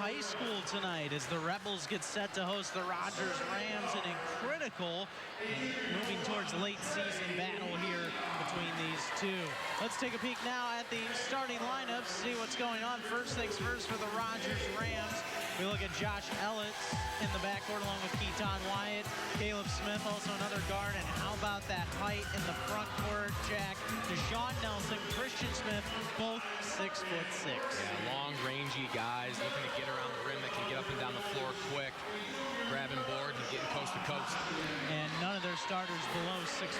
High School tonight as the Rebels get set to host the Rogers Rams in a critical, moving towards late season battle here between these two. Let's take a peek now at the starting lineups, see what's going on. First things first for the Rogers Rams. We look at Josh Ellis in the backcourt along with Keaton Wyatt, Caleb Smith, also another guard. And how about that height in the front court, Jack? Deshaun Nelson, Christian Smith, both 6'6". Yeah, long, rangy guys looking to get around the rim that can get up and down the floor quick, grabbing boards and getting coast to coast. And none of their starters below 6'1",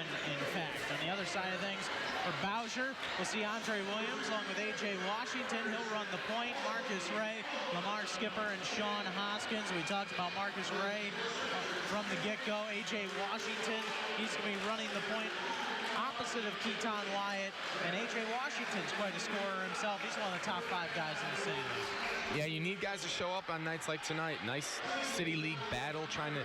in fact. On the other side of things, for Bowsher, we'll see Andre Williams along with A.J. Washington. He'll run the point. Marcus Ray, Lamar Skipper, and Sean Hoskins. We talked about Marcus Ray from the get-go. A.J. Washington, he's going to be running the point opposite of Keaton Wyatt. And A.J. Washington's quite a scorer himself. He's one of the top 5 guys in the city league. Yeah, you need guys to show up on nights like tonight. Nice city league battle, trying to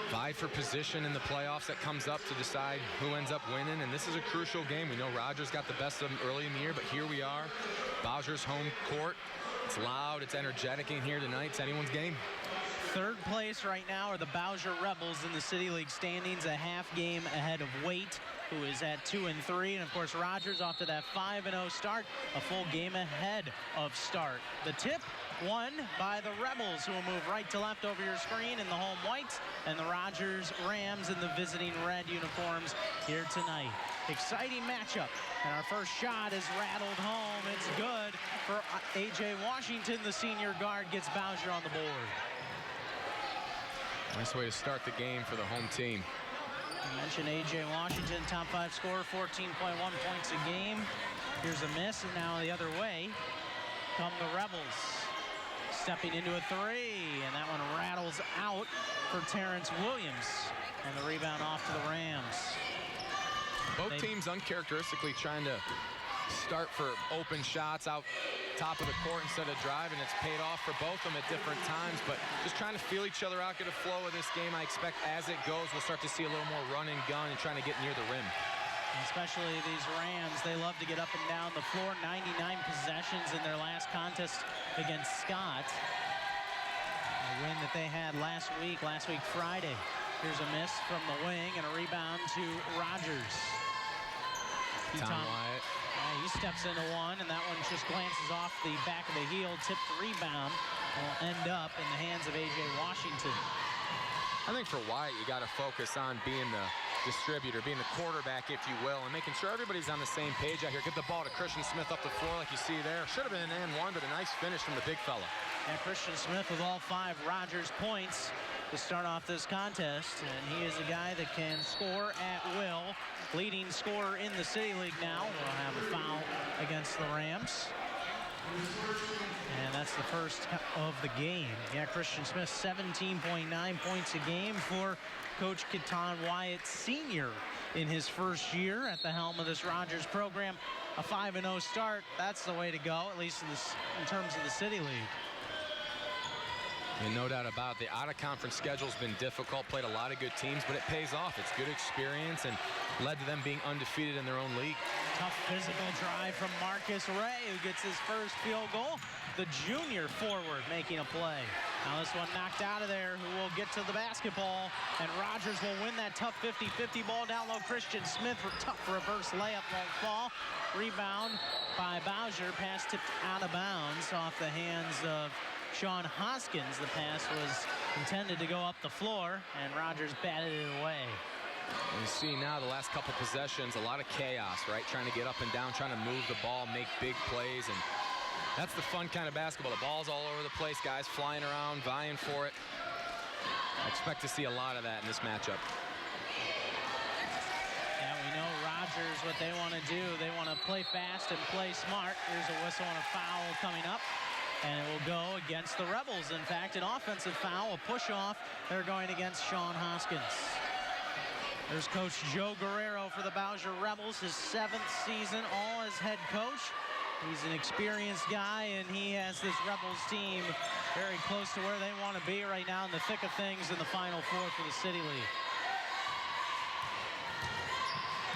vie for position in the playoffs that comes up to decide who ends up winning. And this is a crucial game. We know Rogers got the best of them early in the year, but here we are. Bowsher's home court. It's loud, it's energetic in here tonight. It's anyone's game. Third place right now are the Bowsher Rebels in the City League standings, a half game ahead of Waite, who is at 2-3. And of course, Rogers off to that 5-0 start, a full game ahead of start. The tip won by the Rebels, who will move right to left over your screen in the home whites, and the Rogers Rams in the visiting red uniforms here tonight. Exciting matchup, and our first shot is rattled home. It's good for A.J. Washington. The senior guard gets Bowsher on the board. Nice way to start the game for the home team. I mentioned A.J. Washington, top 5 scorer, 14.1 points a game. Here's a miss, and now the other way come the Rebels. Stepping into a 3, and that one rattles out for Terrence Williams. And the rebound off to the Rams. Both teams uncharacteristically trying to start for open shots out top of the court instead of driving. It's paid off for both of them at different times, but just trying to feel each other out, get a flow of this game. I expect as it goes, we'll start to see a little more run and gun and trying to get near the rim. Especially these Rams, they love to get up and down the floor. 99 possessions in their last contest against Scott. A win that they had last week Friday. Here's a miss from the wing and a rebound to Rogers. Keaton Wyatt. He steps into one, and that one just glances off the back of the heel. Tipped rebound will end up in the hands of A.J. Washington. I think for Wyatt, you got to focus on being the distributor, being the quarterback, if you will, and making sure everybody's on the same page out here. Get the ball to Christian Smith up the floor like you see there. Should have been an and one, but a nice finish from the big fella. And Christian Smith with all 5 Rogers points to start off this contest, and he is a guy that can score at will. Leading scorer in the City League now. We'll have a foul against the Rams. And that's the first of the game. Yeah, Christian Smith, 17.9 points a game for Coach Keaton Wyatt Sr. in his first year at the helm of this Rogers program. A 5-0 start, that's the way to go, at least in terms of the City League. And no doubt about it, the out-of-conference schedule's been difficult, played a lot of good teams, but it pays off. It's good experience and led to them being undefeated in their own league. Tough physical drive from Marcus Ray, who gets his first field goal. The junior forward making a play. Now this one knocked out of there, who will get to the basketball, and Rogers will win that tough 50-50 ball down low. Christian Smith for tough reverse layup, won't fall. Rebound by Bowsher, pass tipped out of bounds off the hands of Sean Hoskins. The pass was intended to go up the floor, and Rogers batted it away. You see now the last couple possessions, a lot of chaos, right? Trying to get up and down, trying to move the ball, make big plays, and that's the fun kind of basketball. The ball's all over the place, guys flying around, vying for it. I expect to see a lot of that in this matchup. Yeah, we know Rogers, what they want to do. They want to play fast and play smart. Here's a whistle and a foul coming up. And it will go against the Rebels. In fact, an offensive foul, a push-off. They're going against Sean Hoskins. There's Coach Joe Guerrero for the Bowsher Rebels, his 7th season, all as head coach. He's an experienced guy, and he has this Rebels team very close to where they want to be right now in the thick of things in the Final Four for the City League.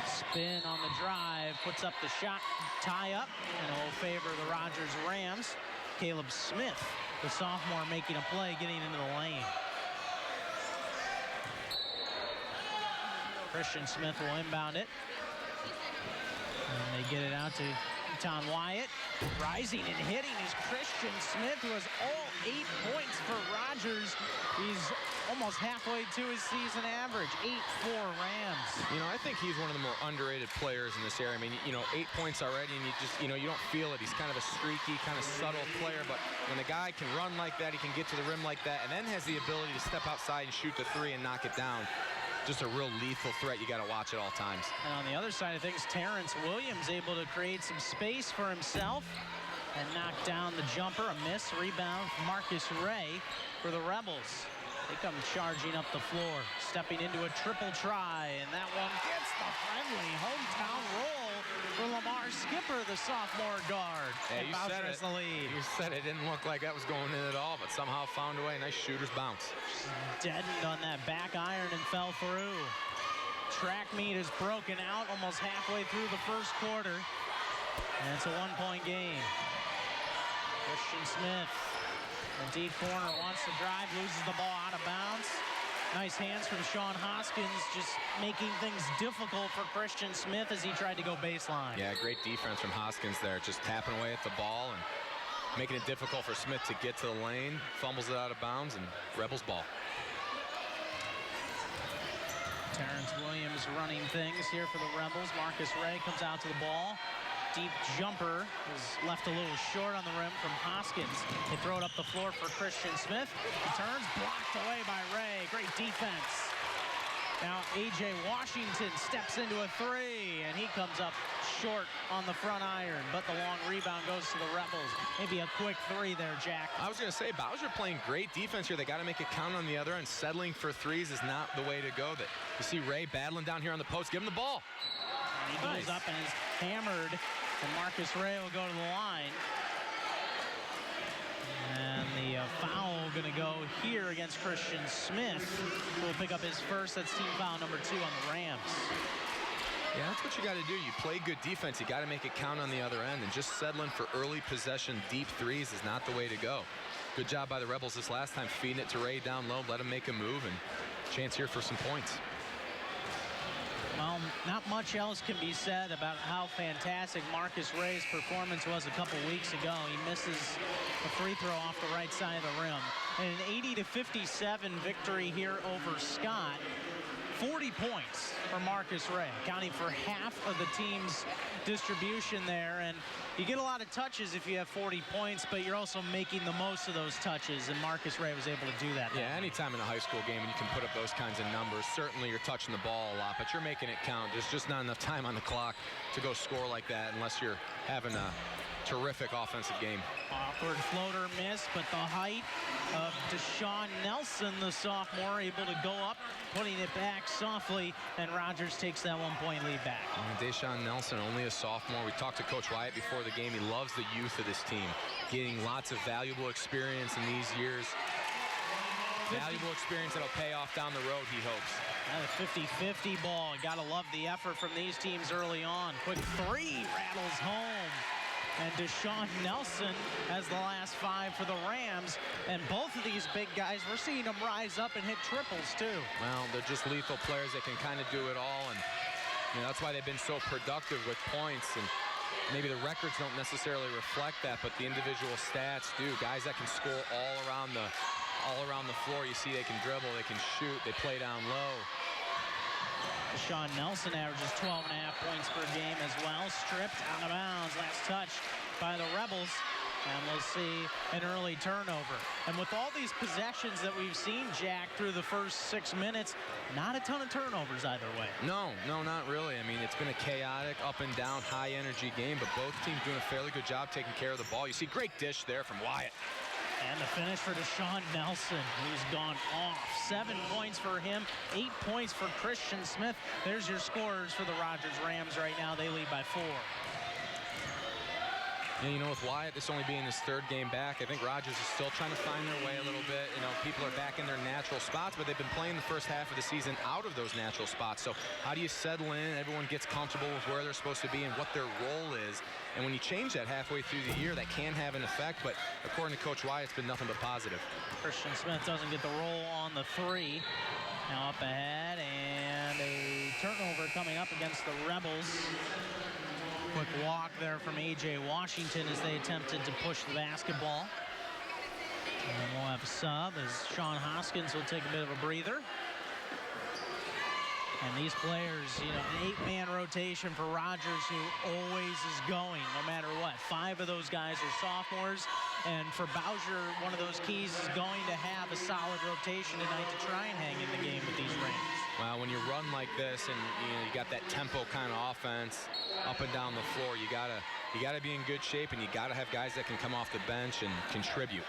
Spin on the drive, puts up the shot, tie up, and it will favor the Rogers Rams. Caleb Smith the sophomore making a play, getting into the lane. Christian Smith will inbound it. And they get it out to Tom Wyatt. Rising and hitting is Christian Smith, who has all 8 points for Rogers. He's almost halfway to his season average. 8-4 Rams. You know, I think he's one of the more underrated players in this area. I mean, you know, 8 points already, and you just, you know, you don't feel it. He's kind of a streaky, kind of subtle player, but when a guy can run like that, he can get to the rim like that, and then has the ability to step outside and shoot the 3 and knock it down. Just a real lethal threat. You got to watch at all times. And on the other side of things, Terrence Williams able to create some space for himself and knock down the jumper. A miss. Rebound Marcus Ray for the Rebels. They come charging up the floor, stepping into a triple try, and that one gets the friendly hometown roll for Lamar Skipper, the sophomore guard. Yeah, you said it. The lead. You said it didn't look like that was going in at all, but somehow found a way. Nice shooter's bounce. Deadened on that back iron and fell through. Track meet is broken out almost halfway through the first quarter, and it's a 1-point game. Christian Smith, the deep corner, wants to drive, loses the ball out of bounds. Nice hands from Sean Hoskins, just making things difficult for Christian Smith as he tried to go baseline. Yeah, great defense from Hoskins there, just tapping away at the ball and making it difficult for Smith to get to the lane. Fumbles it out of bounds, and Rebels ball. Terrence Williams running things here for the Rebels. Marcus Ray comes out to the ball. Deep jumper is left a little short on the rim from Hoskins. They throw it up the floor for Christian Smith. He turns, blocked away by Ray. Great defense. Now A.J. Washington steps into a 3, and he comes up short on the front iron, but the long rebound goes to the Rebels. Maybe a quick 3 there, Jack. I was going to say, Bowsher playing great defense here. They got to make it count on the other end. Settling for 3s is not the way to go. That you see Ray battling down here on the post. Give him the ball. And he goes up and is hammered, and Marcus Ray will go to the line. And the foul going to go here against Christian Smith, who will pick up his first. That's team foul number 2 on the Rams. Yeah, that's what you got to do. You play good defense. You got to make it count on the other end, and just settling for early possession deep 3s is not the way to go. Good job by the Rebels this last time, feeding it to Ray down low, let him make a move, and chance here for some points. Well, not much else can be said about how fantastic Marcus Ray's performance was a couple weeks ago. He misses a free throw off the right side of the rim. And an 80-57 victory here over Scott. 40 points for Marcus Ray, accounting for half of the team's distribution there. And you get a lot of touches if you have 40 points, but you're also making the most of those touches, and Marcus Ray was able to do that. Yeah, anytime in a high school game and you can put up those kinds of numbers, certainly you're touching the ball a lot, but you're making it count. There's just not enough time on the clock to go score like that unless you're having a terrific offensive game. Awkward floater miss, but the height of Deshaun Nelson, the sophomore, able to go up, putting it back softly, and Rogers takes that 1-point lead back. Deshaun Nelson, only a sophomore. We talked to Coach Wyatt before the game. He loves the youth of this team, getting lots of valuable experience in these years. Valuable experience that'll pay off down the road, he hopes. A 50-50 ball. Got to love the effort from these teams early on. Quick 3 rattles home. And Deshaun Nelson has the last 5 for the Rams. And both of these big guys, we're seeing them rise up and hit triples, too. Well, they're just lethal players that can kind of do it all. And you know, that's why they've been so productive with points. And maybe the records don't necessarily reflect that, but the individual stats do. Guys that can score all around the floor. You see they can dribble, they can shoot, they play down low. Deshaun Nelson averages 12.5 points per game as well. Stripped out of bounds. Last touch by the Rebels. And we'll see an early turnover. And with all these possessions that we've seen, Jack, through the first 6 minutes, not a ton of turnovers either way. No, not really. I mean, it's been a chaotic, up and down, high-energy game, but both teams doing a fairly good job taking care of the ball. You see great dish there from Wyatt. And the finish for Deshaun Nelson, who's gone off. 7 points for him, 8 points for Christian Smith. There's your scorers for the Rogers Rams right now. They lead by 4. And, with Wyatt, this only being his third game back, I think Rogers is still trying to find their way a little bit. People are back in their natural spots, but they've been playing the first half of the season out of those natural spots. So how do you settle in? Everyone gets comfortable with where they're supposed to be and what their role is. And when you change that halfway through the year, that can have an effect. But according to Coach Wyatt, it's been nothing but positive. Christian Smith doesn't get the roll on the three. Now up ahead, and a turnover coming up against the Rebels. Quick walk there from A.J. Washington as they attempted to push the basketball. And we'll have a sub as Sean Hoskins will take a bit of a breather. And these players, an 8-man rotation for Rogers, who always is going, no matter what. 5 of those guys are sophomores. And for Bowsher, one of those keys is going to have a solid rotation tonight to try and hang in the game with these Rams. Well, when you run like this and you got that tempo kind of offense up and down the floor, you gotta be in good shape, and you gotta have guys that can come off the bench and contribute.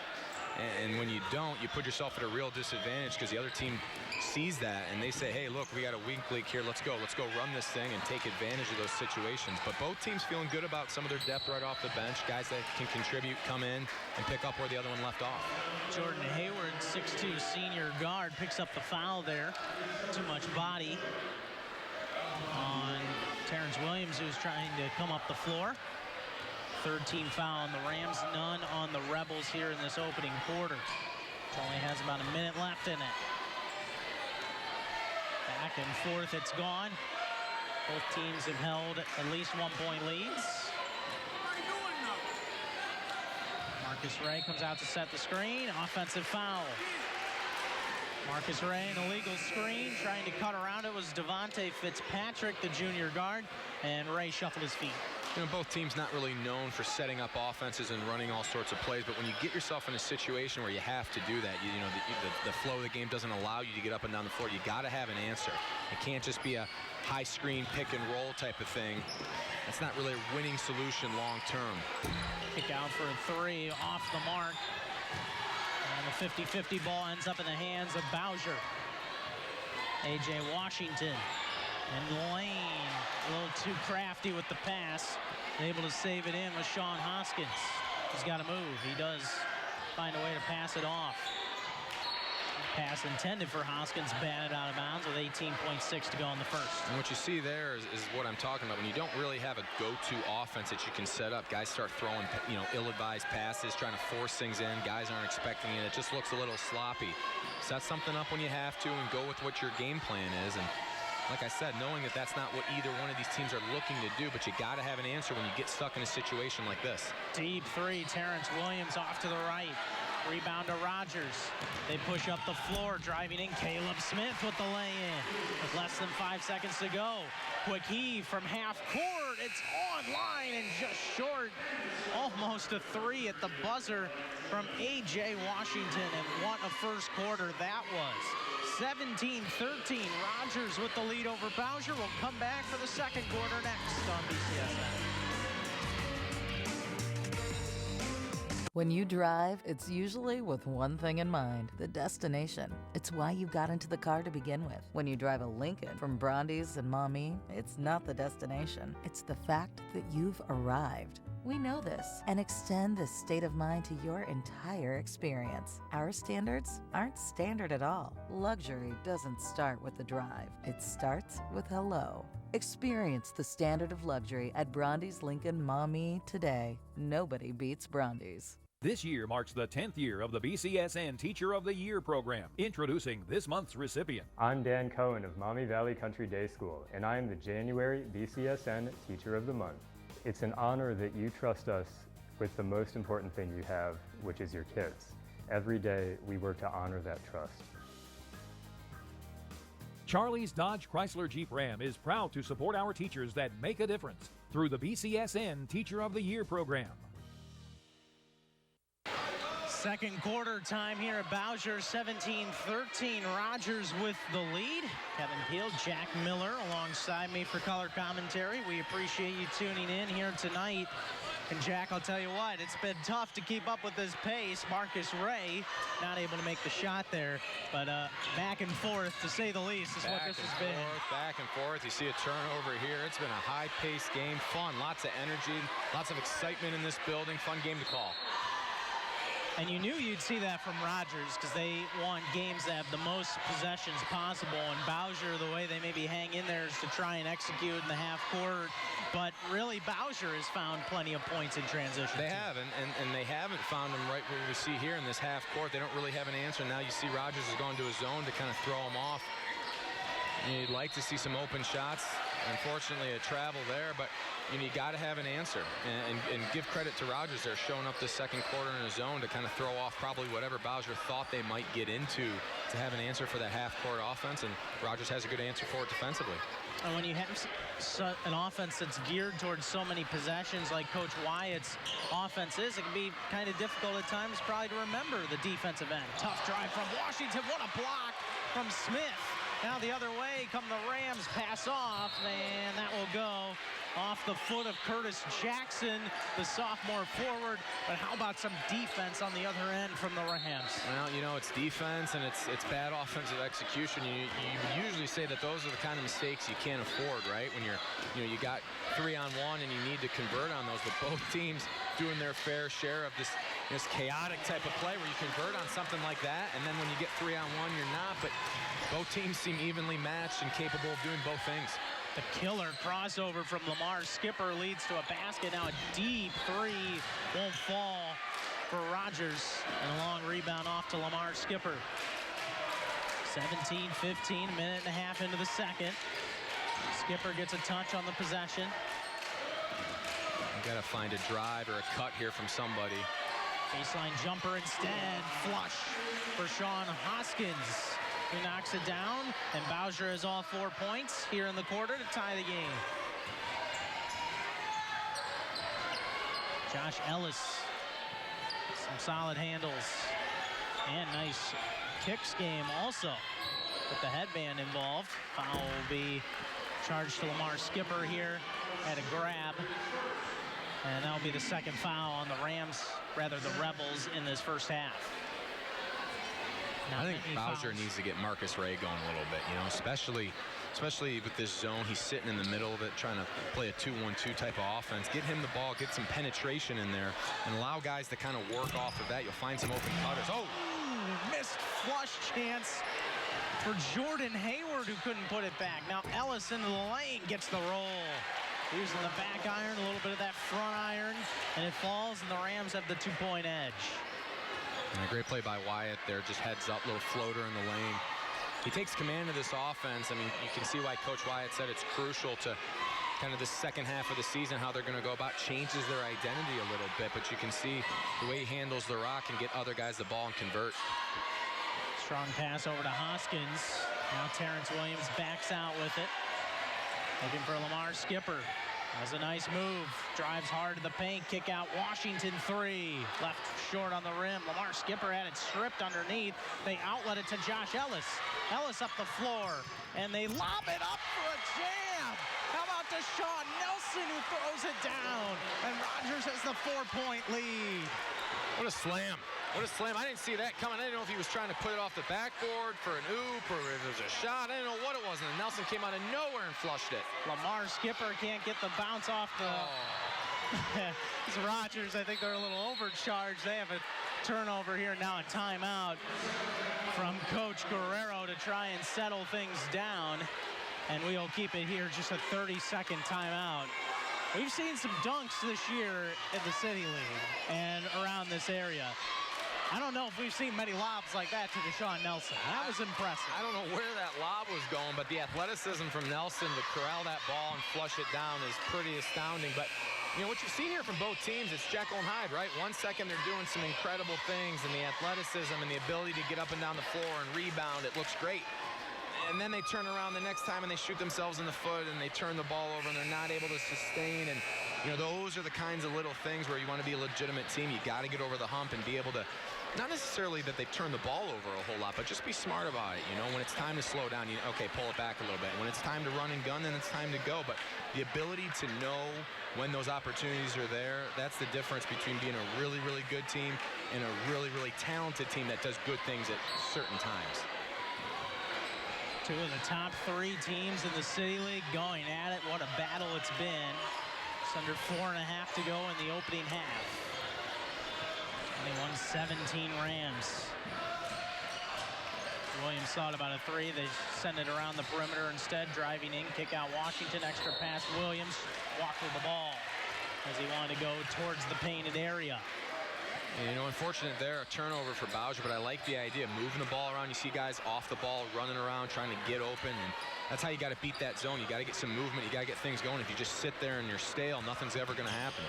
And when you don't, you put yourself at a real disadvantage because the other team sees that and they say, hey, look, we got a weak league here. Let's go run this thing and take advantage of those situations. But both teams feeling good about some of their depth right off the bench. Guys that can contribute, come in and pick up where the other one left off. Jordan Hayward, 6'2" senior guard, picks up the foul there. Too much body on Terrence Williams, who's trying to come up the floor. Third team foul on the Rams, none on the Rebels here in this opening quarter. It only has about a minute left in it. Back and forth it's gone. Both teams have held at least 1-point leads. Marcus Ray comes out to set the screen. Offensive foul. Marcus Ray, an illegal screen, trying to cut around it was Devontae Fitzpatrick, the junior guard, and Ray shuffled his feet. Both teams not really known for setting up offenses and running all sorts of plays, but when you get yourself in a situation where you have to do that, the flow of the game doesn't allow you to get up and down the floor. You got to have an answer. It can't just be a high screen pick and roll type of thing. That's not really a winning solution long term. Kick out for a three, off the mark. And the 50-50 ball ends up in the hands of Bowsher. A.J. Washington in the lane. A little too crafty with the pass. Able to save it in with Sean Hoskins. He's got to move. He does find a way to pass it off. Pass intended for Hoskins, batted out of bounds with 18.6 to go in the first. And what you see there is what I'm talking about. When you don't really have a go-to offense that you can set up, guys start throwing, ill-advised passes, trying to force things in. Guys aren't expecting it. It just looks a little sloppy. Set something up when you have to and go with what your game plan is. And like I said, knowing that that's not what either one of these teams are looking to do, but you got to have an answer when you get stuck in a situation like this. Deep three, Terrence Williams off to the right. Rebound to Rogers. They push up the floor, driving in Caleb Smith with the lay-in. With less than 5 seconds to go. Quick heave from half court. It's online and just short. Almost a three at the buzzer from A.J. Washington. And what a first quarter that was. 17-13. Rogers with the lead over Bowsher. Will come back for the second quarter next on BCSN. When you drive, it's usually with one thing in mind, the destination. It's why you got into the car to begin with. When you drive a Lincoln from Brondy's and Mommy, it's not the destination. It's the fact that you've arrived. We know this and extend this state of mind to your entire experience. Our standards aren't standard at all. Luxury doesn't start with the drive. It starts with hello. Experience the standard of luxury at Brondy's Lincoln Mommy today. Nobody beats Brondy's. This year marks the 10th year of the BCSN Teacher of the Year program. Introducing this month's recipient. I'm Dan Cohen of Maumee Valley Country Day School, and I am the January BCSN Teacher of the Month. It's an honor that you trust us with the most important thing you have, which is your kids. Every day, we work to honor that trust. Charlie's Dodge Chrysler Jeep Ram is proud to support our teachers that make a difference through the BCSN Teacher of the Year program. Second quarter time here at Bowsher, 17-13. Rogers with the lead. Kevin Peel, Jack Miller alongside me for color commentary. We appreciate you tuning in here tonight And Jack, I'll tell you what, it's been tough to keep up with this pace. Marcus Ray not able to make the shot there, but back and forth, to say the least, is what this has been. Back and forth. You see a turnover here. It's been a high-paced game, fun, lots of energy, lots of excitement in this building. Fun game to call. And you knew you'd see that from Rogers because they want games that have the most possessions possible. And Bowsher, the way they maybe hang in there is to try and execute in the half court. But really, Bowsher has found plenty of points in transition. They have, and they haven't found them right where we see here in this half court. They don't really have an answer. Now you see Rogers has gone to a zone to kind of throw them off. You'd like to see some open shots. Unfortunately, a travel there, but you got to have an answer. And give credit to Rogers. They're showing up this second quarter in a zone to kind of throw off probably whatever Bowsher thought they might get into to have an answer for that half-court offense, and Rogers has a good answer for it defensively. And when you have an offense that's geared towards so many possessions like Coach Wyatt's offense is, it can be kind of difficult at times probably to remember the defensive end. Tough drive from Washington. What a block from Smith. Now the other way come the Rams, pass off, and that will go off the foot of Curtis Jackson, the sophomore forward. But how about some defense on the other end from the Rams? Well, it's defense and it's bad offensive execution. You usually say that those are the kind of mistakes you can't afford, right? When you got 3-on-1 and you need to convert on those. But both teams doing their fair share of this chaotic type of play where you convert on something like that, and then when you get 3-on-1, you're not. But both teams seem evenly matched and capable of doing both things. The killer crossover from Lamar Skipper leads to a basket. Now a deep three won't fall for Rogers. And a long rebound off to Lamar Skipper. 17-15, a minute and a half into the second. Skipper gets a touch on the possession. You got to find a drive or a cut here from somebody. Baseline jumper instead. Flush for Sean Hoskins, who knocks it down, and Bowsher has all 4 points here in the quarter to tie the game. Josh Ellis, some solid handles, and nice kicks game also with the headband involved. Foul will be charged to Lamar Skipper here at a grab, and that'll be the second foul on the Rebels in this first half. I think Bowsher needs to get Marcus Ray going a little bit, especially with this zone. He's sitting in the middle of it, trying to play a 2-1-2 type of offense. Get him the ball, get some penetration in there, and allow guys to kind of work off of that. You'll find some open cutters. Oh! Missed flush chance for Jordan Hayward, who couldn't put it back. Now Ellis into the lane gets the roll. Using the back iron, a little bit of that front iron, and it falls, and the Rams have the 2-point edge. And a great play by Wyatt there, just heads up, little floater in the lane. He takes command of this offense. I mean, you can see why Coach Wyatt said it's crucial to kind of the second half of the season, how they're going to go about, changes their identity a little bit, but you can see the way he handles the rock and get other guys the ball and convert. Strong pass over to Hoskins. Now Terrence Williams backs out with it. Looking for Lamar Skipper. Has a nice move. Drives hard to the paint. Kick out Washington 3. Left short on the rim. Lamar Skipper had it stripped underneath. They outlet it to Josh Ellis. Ellis up the floor. And they lob it up for a jam. How about Deshaun Nelson, who throws it down? And Rogers has the 4-point lead. What a slam. What a slam. I didn't see that coming. I didn't know if he was trying to put it off the backboard for an oop or if it was a shot. I didn't know what it was. And Nelson came out of nowhere and flushed it. Lamar Skipper can't get the bounce off the... It's Rogers. I think they're a little overcharged. They have a turnover here now, a timeout from Coach Guerrero to try and settle things down. And we'll keep it here, just a 30-second timeout. We've seen some dunks this year in the City League and around this area. I don't know if we've seen many lobs like that to Deshaun Nelson. That was impressive. I don't know where that lob was going, but the athleticism from Nelson to corral that ball and flush it down is pretty astounding. But, what you've seen here from both teams, it's Jekyll and Hyde, right? 1 second they're doing some incredible things, and the athleticism and the ability to get up and down the floor and rebound, it looks great. And then they turn around the next time and they shoot themselves in the foot and they turn the ball over and they're not able to sustain. And, those are the kinds of little things where you want to be a legitimate team. You got to get over the hump and be able to not necessarily that they've turned the ball over a whole lot, but just be smart about it. You know, when it's time to slow down, okay, pull it back a little bit. When it's time to run and gun, then it's time to go. But the ability to know when those opportunities are there, that's the difference between being a really, really good team and a really, really talented team that does good things at certain times. Two of the top 3 teams in the City League going at it. What a battle it's been. It's under 4.5 to go in the opening half. 21-17 Rams. Williams thought about a 3. They send it around the perimeter instead. Driving in, kick out Washington. Extra pass Williams. Walked with the ball as he wanted to go towards the painted area. And, you know, unfortunate there, a turnover for Bowsher, but I like the idea. Moving the ball around. You see guys off the ball, running around, trying to get open. And that's how you got to beat that zone. You got to get some movement. You got to get things going. If you just sit there and you're stale, nothing's ever going to happen.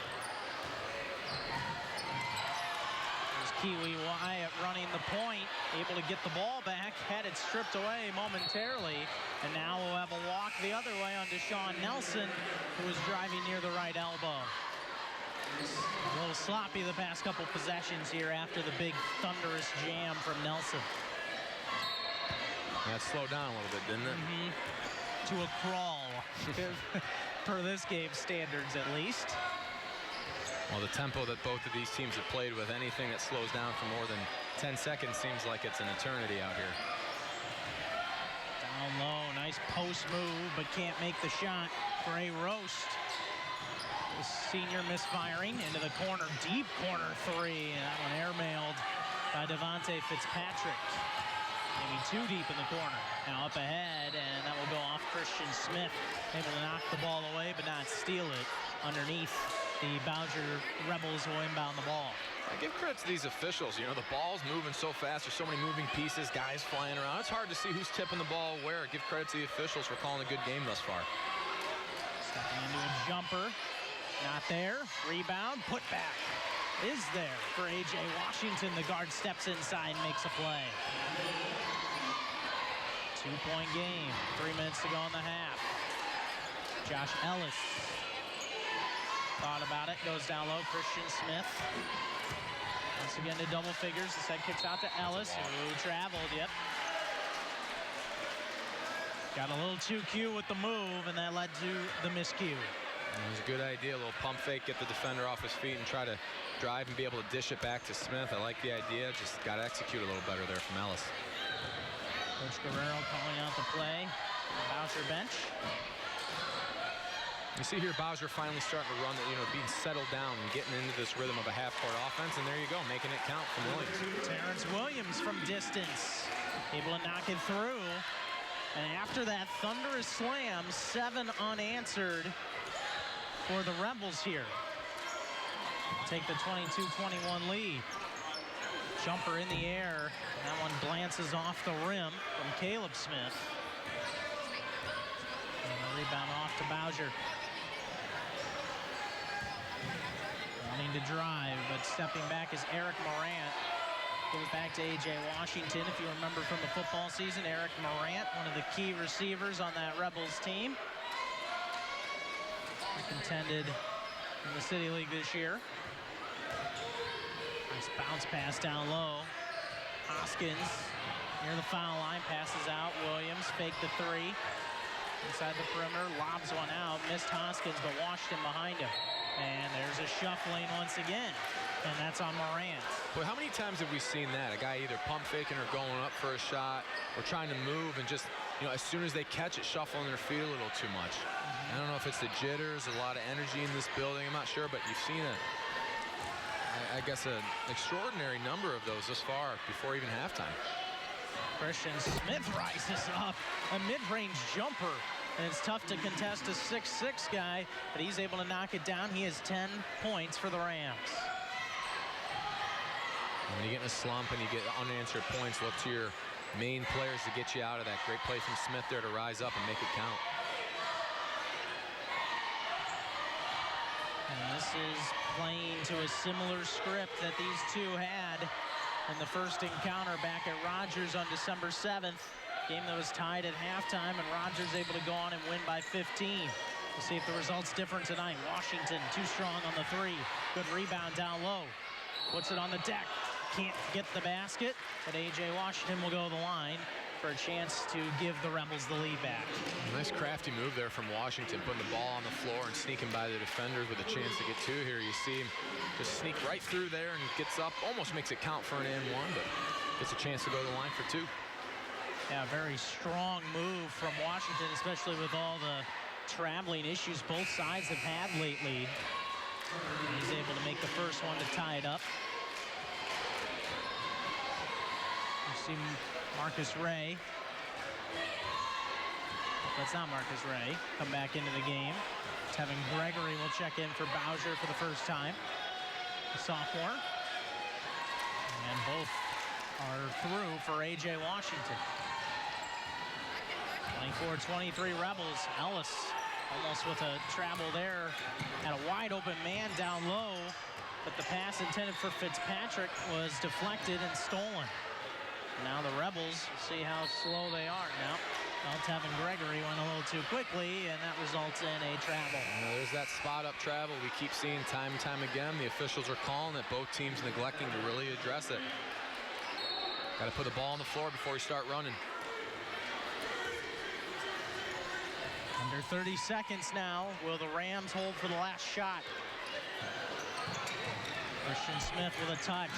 Kiwi Wyatt running the point, able to get the ball back, had it stripped away momentarily, and now we'll have a walk the other way on Deshaun Nelson, who was driving near the right elbow. A little sloppy the past couple possessions here after the big thunderous jam from Nelson. That slowed down a little bit, didn't it? To a crawl, for this game's standards at least. Well, the tempo that both of these teams have played with, anything that slows down for more than 10 seconds seems like it's an eternity out here. Down low, nice post move, but can't make the shot for a roast. The senior misfiring into the corner, deep corner 3, and that one airmailed by Devontae Fitzpatrick. Maybe too deep in the corner. Now up ahead, and that will go off Christian Smith. Able to knock the ball away, but not steal it underneath. The Bowsher Rebels will inbound the ball. I give credit to these officials. You know, the ball's moving so fast. There's so many moving pieces, guys flying around. It's hard to see who's tipping the ball where. Give credit to the officials for calling a good game thus far. Stepping into a jumper. Not there. Rebound. Put back is there for A.J. Washington. The guard steps inside and makes a play. 2-point game. 3 minutes to go in the half. Josh Ellis thought about it, goes down low. Christian Smith once again to double figures. The set kicks out to Ellis, who traveled. Yep, got a little too cute with the move, and that led to the miscue. It was a good idea, a little pump fake, get the defender off his feet and try to drive and be able to dish it back to Smith. I like the idea, just got to execute a little better there from Ellis. Coach Guerrero calling out the play. Bowsher bench. You see here Bowsher finally starting to run, being settled down and getting into this rhythm of a half-court offense, and there you go, making it count from Williams. Terrence Williams from distance, able to knock it through. And after that thunderous slam, 7 unanswered for the Rebels here. Take the 22-21 lead. Jumper in the air. That one glances off the rim from Caleb Smith. And the rebound off to Bowsher. Wanting to drive, but stepping back is Eric Morant. Goes back to A.J. Washington. If you remember from the football season, Eric Morant, one of the key receivers on that Rebels team. Contended in the City League this year. Nice bounce pass down low. Hoskins near the foul line, passes out. Williams faked the 3. Inside the perimeter, lobs one out. Missed Hoskins, but Washington behind him. And there's a shuffling once again. And that's on Morant. Well, how many times have we seen that? A guy either pump faking or going up for a shot or trying to move and just, as soon as they catch it, shuffling their feet a little too much. I don't know if it's the jitters, a lot of energy in this building. I'm not sure, but you've seen I guess an extraordinary number of those this far before even halftime. Christian Smith rises up, a mid-range jumper. And it's tough to contest a 6'6" guy, but he's able to knock it down. He has 10 points for the Rams. When you get in a slump and you get unanswered points, look to your main players to get you out of that. Great play from Smith there to rise up and make it count. And this is playing to a similar script that these two had in the first encounter back at Rogers on December 7th. Game that was tied at halftime, and Rogers able to go on and win by 15. We'll see if the result's different tonight. Washington too strong on the 3. Good rebound down low. Puts it on the deck. can't get the basket, but A.J. Washington will go to the line for a chance to give the Rebels the lead back. Nice crafty move there from Washington, putting the ball on the floor and sneaking by the defenders with a chance to get two here. You see him just sneak right through there and gets up, almost makes it count for an and one, but gets a chance to go to the line for two. Yeah, very strong move from Washington, especially with all the traveling issues both sides have had lately. He's able to make the first one to tie it up. You see Marcus Ray. That's not Marcus Ray. Come back into the game. Tevin Gregory will check in for Bowsher for the first time. The sophomore. And both are through for A.J. Washington. 24-23 Rebels. Ellis almost with a travel there. Had a wide open man down low, but the pass intended for Fitzpatrick was deflected and stolen. Now the Rebels, see how slow they are now. Well, Tevin Gregory went a little too quickly, and that results in a travel. There's that spot-up travel we keep seeing time and time again. The officials are calling it, both teams neglecting to really address it. Got to put the ball on the floor before you start running. Under 30 seconds now. Will the Rams hold for the last shot? Christian Smith with a touch.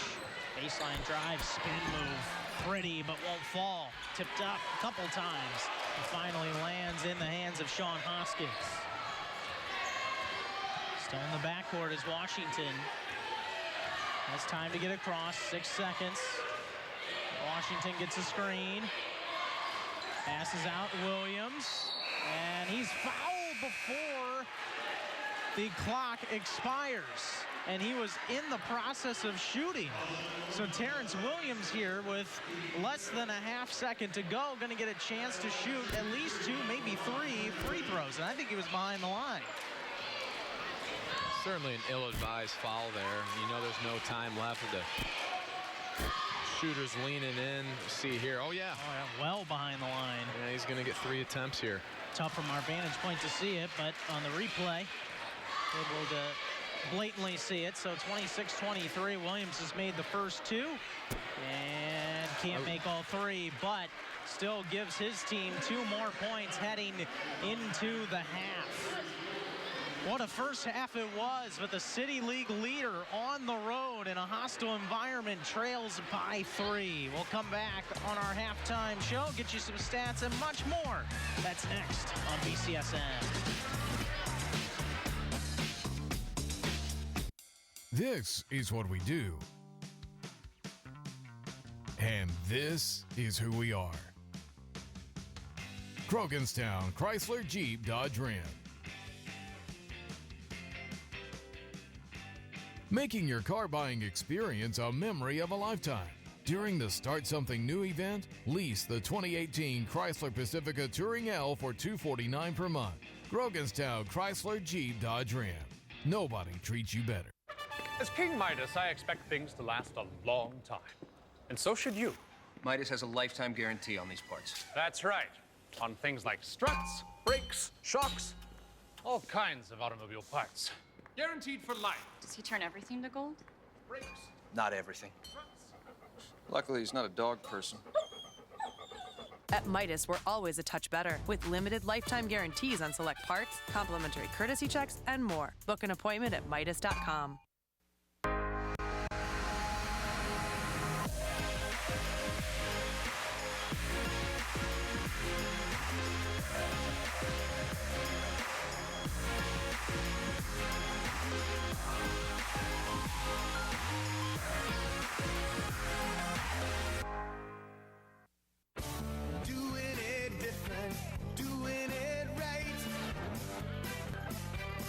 Baseline drive, spin move. Pretty, but won't fall. Tipped up a couple times. And finally lands in the hands of Sean Hoskins. Still in the backcourt is Washington. Has time to get across. 6 seconds. Washington gets a screen. Passes out Williams. And he's fouled before the clock expires. And he was in the process of shooting. So Terrence Williams here with less than a half second to go, going to get a chance to shoot at least 2, maybe 3 free throws. And I think he was behind the line. Certainly an ill-advised foul there. You know there's no time left. The shooter's leaning in. See here. Oh, yeah. Oh, yeah, well behind the line. Yeah, he's going to get 3 attempts here. Tough from our vantage point to see it, but on the replay, able to blatantly see it. So 26-23. Williams has made the first 2 and can't make all 3, but still gives his team 2 more points heading into the half. What a first half it was, but the City League leader on the road in a hostile environment trails by 3. We'll come back on our halftime show, get you some stats and much more. That's next on BCSN. This is what we do. And this is who we are. Croganstown Chrysler Jeep Dodge Ram. Making your car buying experience a memory of a lifetime. During the Start Something New event, lease the 2018 Chrysler Pacifica Touring L for $249 per month. Croganstown Chrysler Jeep Dodge Ram. Nobody treats you better. As King Midas, I expect things to last a long time. And so should you. Midas has a lifetime guarantee on these parts. That's right. On things like struts, brakes, shocks, all kinds of automobile parts. Guaranteed for life. Does he turn everything to gold? Brakes, Not everything. Luckily, he's not a dog person. At Midas, we're always a touch better with limited lifetime guarantees on select parts, complimentary courtesy checks, and more. Book an appointment at Midas.com.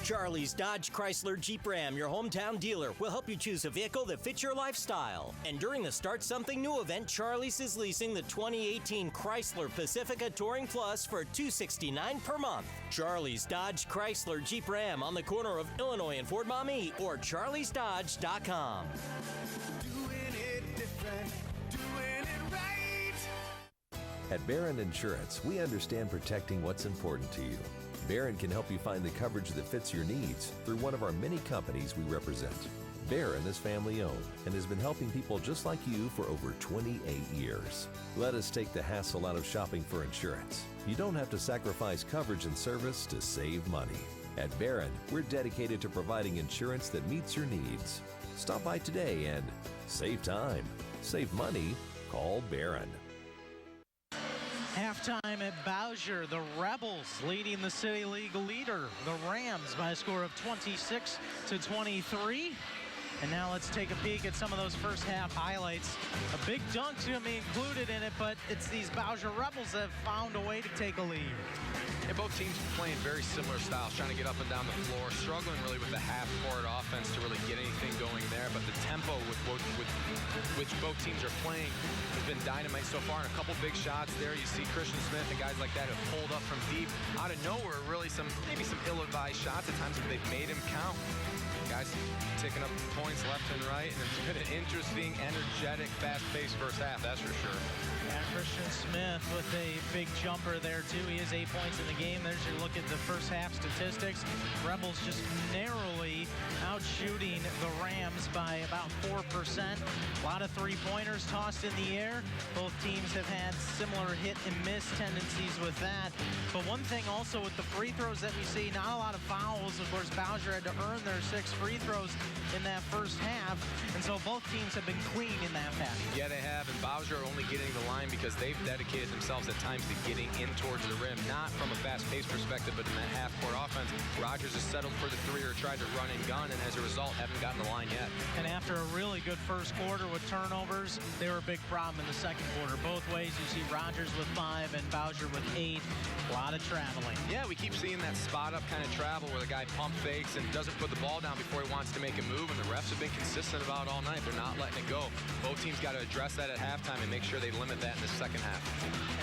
Charlie's Dodge Chrysler Jeep Ram, your hometown dealer, will help you choose a vehicle that fits your lifestyle. And during the Start Something New event, Charlie's is leasing the 2018 Chrysler Pacifica Touring Plus for $269 per month. Charlie's Dodge Chrysler Jeep Ram on the corner of Illinois and Fort Maumee or charliesdodge.com. Doing it different, doing it right. At Barron Insurance, we understand protecting what's important to you. Barron can help you find the coverage that fits your needs through one of our many companies we represent. Barron is family owned and has been helping people just like you for over 28 years. Let us take the hassle out of shopping for insurance. You don't have to sacrifice coverage and service to save money. At Barron, we're dedicated to providing insurance that meets your needs. Stop by today and save time, save money. Call Barron. Halftime at Bowsher, the Rebels leading the City League leader, the Rams, by a score of 26-23. And now let's take a peek at some of those first half highlights. A big dunk's going to be included in it, but it's these Bowsher Rebels that have found a way to take a lead. Yeah, both teams playing very similar styles, trying to get up and down the floor, struggling really with the half-court offense to really get anything going there. But the tempo with which both teams are playing has been dynamite so far. And a couple big shots there. You see Christian Smith and guys like that have pulled up from deep out of nowhere. Really maybe some ill-advised shots at times, but they've made him count. Guys ticking up points left and right, and it's been an interesting, energetic, fast-paced first half, that's for sure. Yeah, Christian Smith with a big jumper there, too. He has 8 points in the game. There's your look at the first half statistics. Rebels just narrowly out-shooting the Rams by about 4%. A lot of three-pointers tossed in the air. Both teams have had similar hit-and-miss tendencies with that. But one thing also with the free throws that we see, not a lot of fouls. Of course, Bowsher had to earn their 6 free throws in that first half, and so both teams have been clean in that fashion. Yeah, they have, and Bowsher only getting the line because they've dedicated themselves at times to getting in towards the rim, not from a fast-paced perspective, but in that half-court offense. Rogers has settled for the three or tried to run and gun, and as a result, haven't gotten the line yet. And after a really good first quarter with turnovers, they were a big problem in the second quarter. Both ways, you see Rogers with 5 and Bowsher with 8. A lot of traveling. Yeah, we keep seeing that spot-up kind of travel where the guy pump fakes and doesn't put the ball down before he wants to make a move, and the refs have been consistent about all night. They're not letting it go. Both teams got to address that at halftime and make sure they limit that in the second half.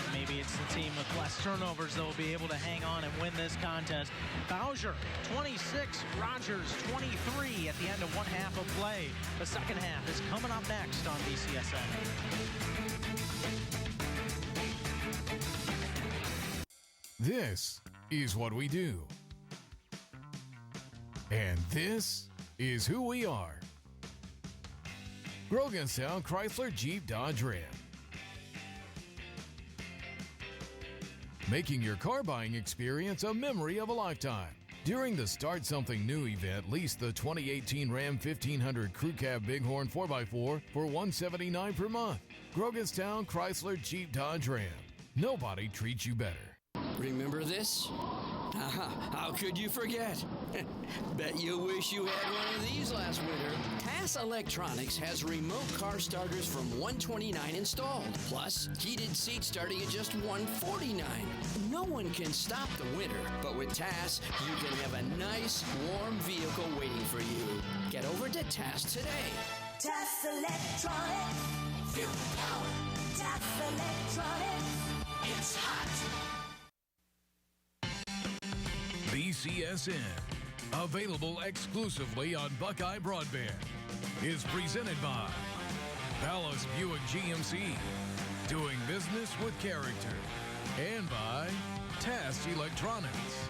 And maybe it's the team with less turnovers that will be able to hang on and win this contest. Bowsher 26, Rogers 23 at the end of one half of play. The second half is coming up next on BCSN. This is what we do. And this is who we are. Groganstown Chrysler Jeep Dodge Ram. Making your car buying experience a memory of a lifetime. During the Start Something New event, lease the 2018 Ram 1500 Crew Cab Bighorn 4x4 for $179 per month. Groganstown Chrysler Jeep Dodge Ram. Nobody treats you better. Remember this? How could you forget? Bet you wish you had one of these last winter. TAS Electronics has remote car starters from $129 installed, plus heated seats starting at just $149. No one can stop the winter, but with TAS, you can have a nice, warm vehicle waiting for you. Get over to TAS today. TAS Electronics. Feel the power. TAS Electronics. It's hot. BCSN, available exclusively on Buckeye Broadband, is presented by Dallas Buick GMC, doing business with character, and by TAS Electronics.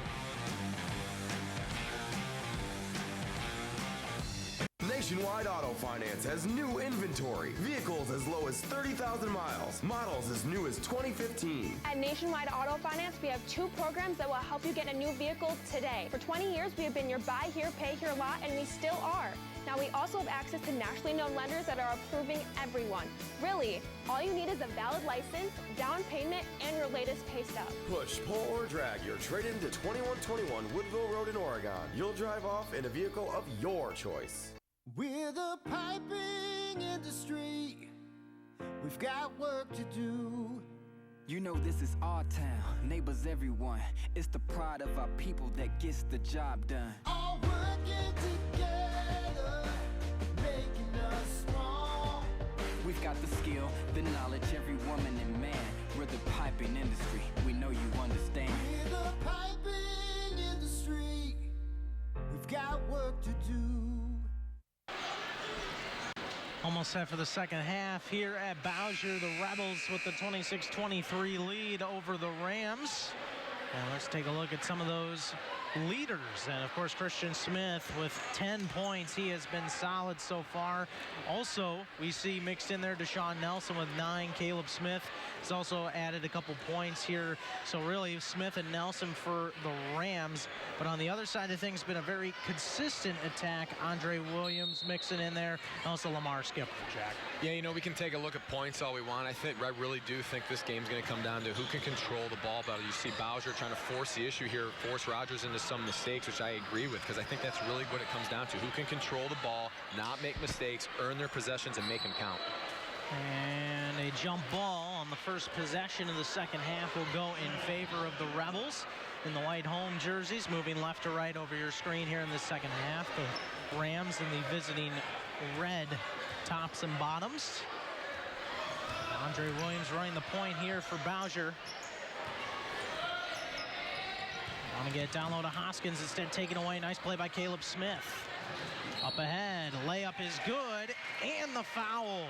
Nationwide Auto Finance has new inventory. Vehicles as low as 30,000 miles. Models as new as 2015. At Nationwide Auto Finance, we have 2 programs that will help you get a new vehicle today. For 20 years, we have been your buy here, pay here lot, and we still are. Now, we also have access to nationally known lenders that are approving everyone. Really, all you need is a valid license, down payment, and your latest pay stub. Push, pull, or drag your trade-in to 2121 Woodville Road in Oregon. You'll drive off in a vehicle of your choice. We're the piping industry. We've got work to do. You know this is our town, neighbors everyone. It's the pride of our people that gets the job done. All working together, making us strong. We've got the skill, the knowledge, every woman and man. We're the piping industry, we know you understand. We're the piping industry. We've got work to do. Almost set for the second half here at Bowsher. The Rebels with the 26-23 lead over the Rams. And let's take a look at some of those leaders. And of course, Christian Smith with 10 points. He has been solid so far. Also, we see mixed in there Deshaun Nelson with 9. Caleb Smith has also added a couple points here. So really, Smith and Nelson for the Rams. But on the other side of things, been a very consistent attack. Andre Williams mixing in there. Also Lamar Skipper, Jack. Yeah, you know, we can take a look at points all we want. I really do think this game's going to come down to who can control the ball better. You see Bowsher trying to force the issue here, force Rogers into some mistakes, which I agree with, because I think that's really what it comes down to. Who can control the ball, not make mistakes, earn their possessions, and make them count. And a jump ball on the first possession of the second half will go in favor of the Rebels in the white home jerseys. Moving left to right over your screen here in the second half. The Rams in the visiting red tops and bottoms. Andre Williams running the point here for Bowsher. Want to get it down low to Hoskins, instead taken away. Nice play by Caleb Smith. Up ahead, layup is good, and the foul.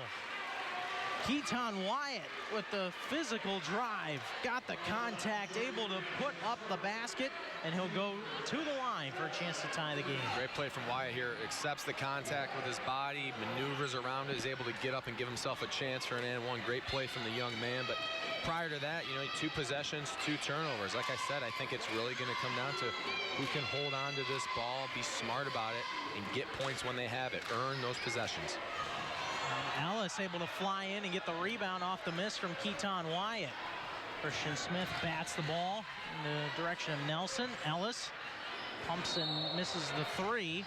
Keaton Wyatt with the physical drive, got the contact, able to put up the basket, and he'll go to the line for a chance to tie the game. Great play from Wyatt here. Accepts the contact with his body, maneuvers around it, is able to get up and give himself a chance for an and one. Great play from the young man. But prior to that, you know, 2 possessions, 2 turnovers. Like I said, I think it's really going to come down to who can hold on to this ball, be smart about it, and get points when they have it. Earn those possessions. And Ellis able to fly in and get the rebound off the miss from Keaton Wyatt. Christian Smith bats the ball in the direction of Nelson. Ellis pumps and misses the 3.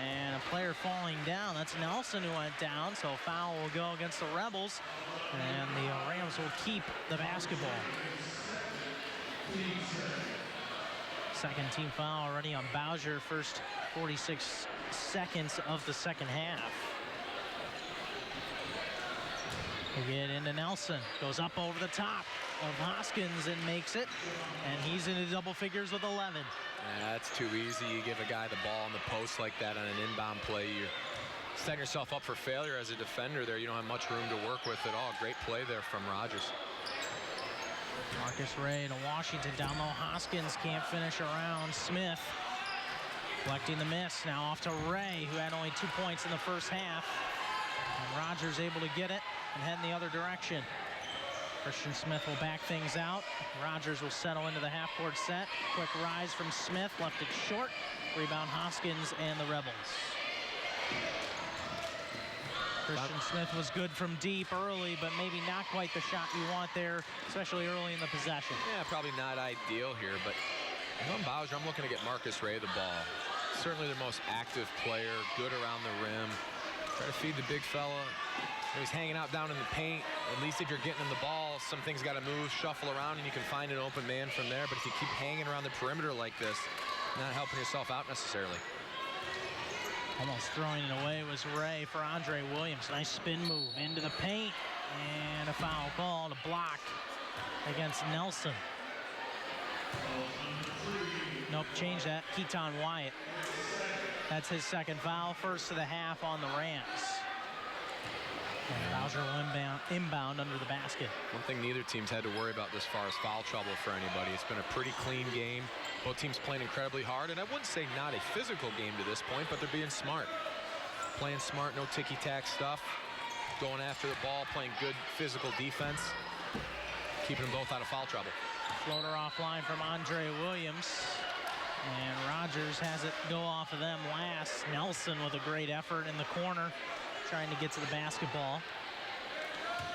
And a player falling down. That's Nelson who went down. So foul will go against the Rebels. And the Rams will keep the basketball. Second team foul already on Bowsher. First 46 seconds of the second half. We get into Nelson, goes up over the top of Hoskins and makes it, and he's into double figures with 11. Yeah, that's too easy. You give a guy the ball in the post like that on an inbound play, you're setting yourself up for failure as a defender there. You don't have much room to work with at all. Great play there from Rogers. Marcus Ray to Washington, down low. Hoskins can't finish around Smith. Collecting the miss, now off to Ray, who had only 2 points in the first half. And Rogers able to get it and head in the other direction. Christian Smith will back things out. Rogers will settle into the half-court set. Quick rise from Smith, left it short. Rebound Hoskins and the Rebels. Christian Smith was good from deep early, but maybe not quite the shot you want there, especially early in the possession. Yeah, probably not ideal here, but if I'm Bowsher, I'm looking to get Marcus Ray the ball. Certainly the most active player, good around the rim. Try to feed the big fella. He's hanging out down in the paint. At least if you're getting him the ball, some things got to move, shuffle around, and you can find an open man from there. But if you keep hanging around the perimeter like this, not helping yourself out necessarily. Almost throwing it away was Ray for Andre Williams. Nice spin move into the paint, and a foul call to block against Nelson. Nope, change that. Keaton Wyatt. That's his second foul, first of the half on the Rams. And Bowsher will inbound under the basket. One thing neither team's had to worry about this far is foul trouble for anybody. It's been a pretty clean game. Both teams playing incredibly hard, and I wouldn't say not a physical game to this point, but they're being smart. Playing smart, no ticky-tack stuff. Going after the ball, playing good physical defense. Keeping them both out of foul trouble. Floater offline from Andre Williams. And Rogers has it go off of them last. Nelson with a great effort in the corner, trying to get to the basketball.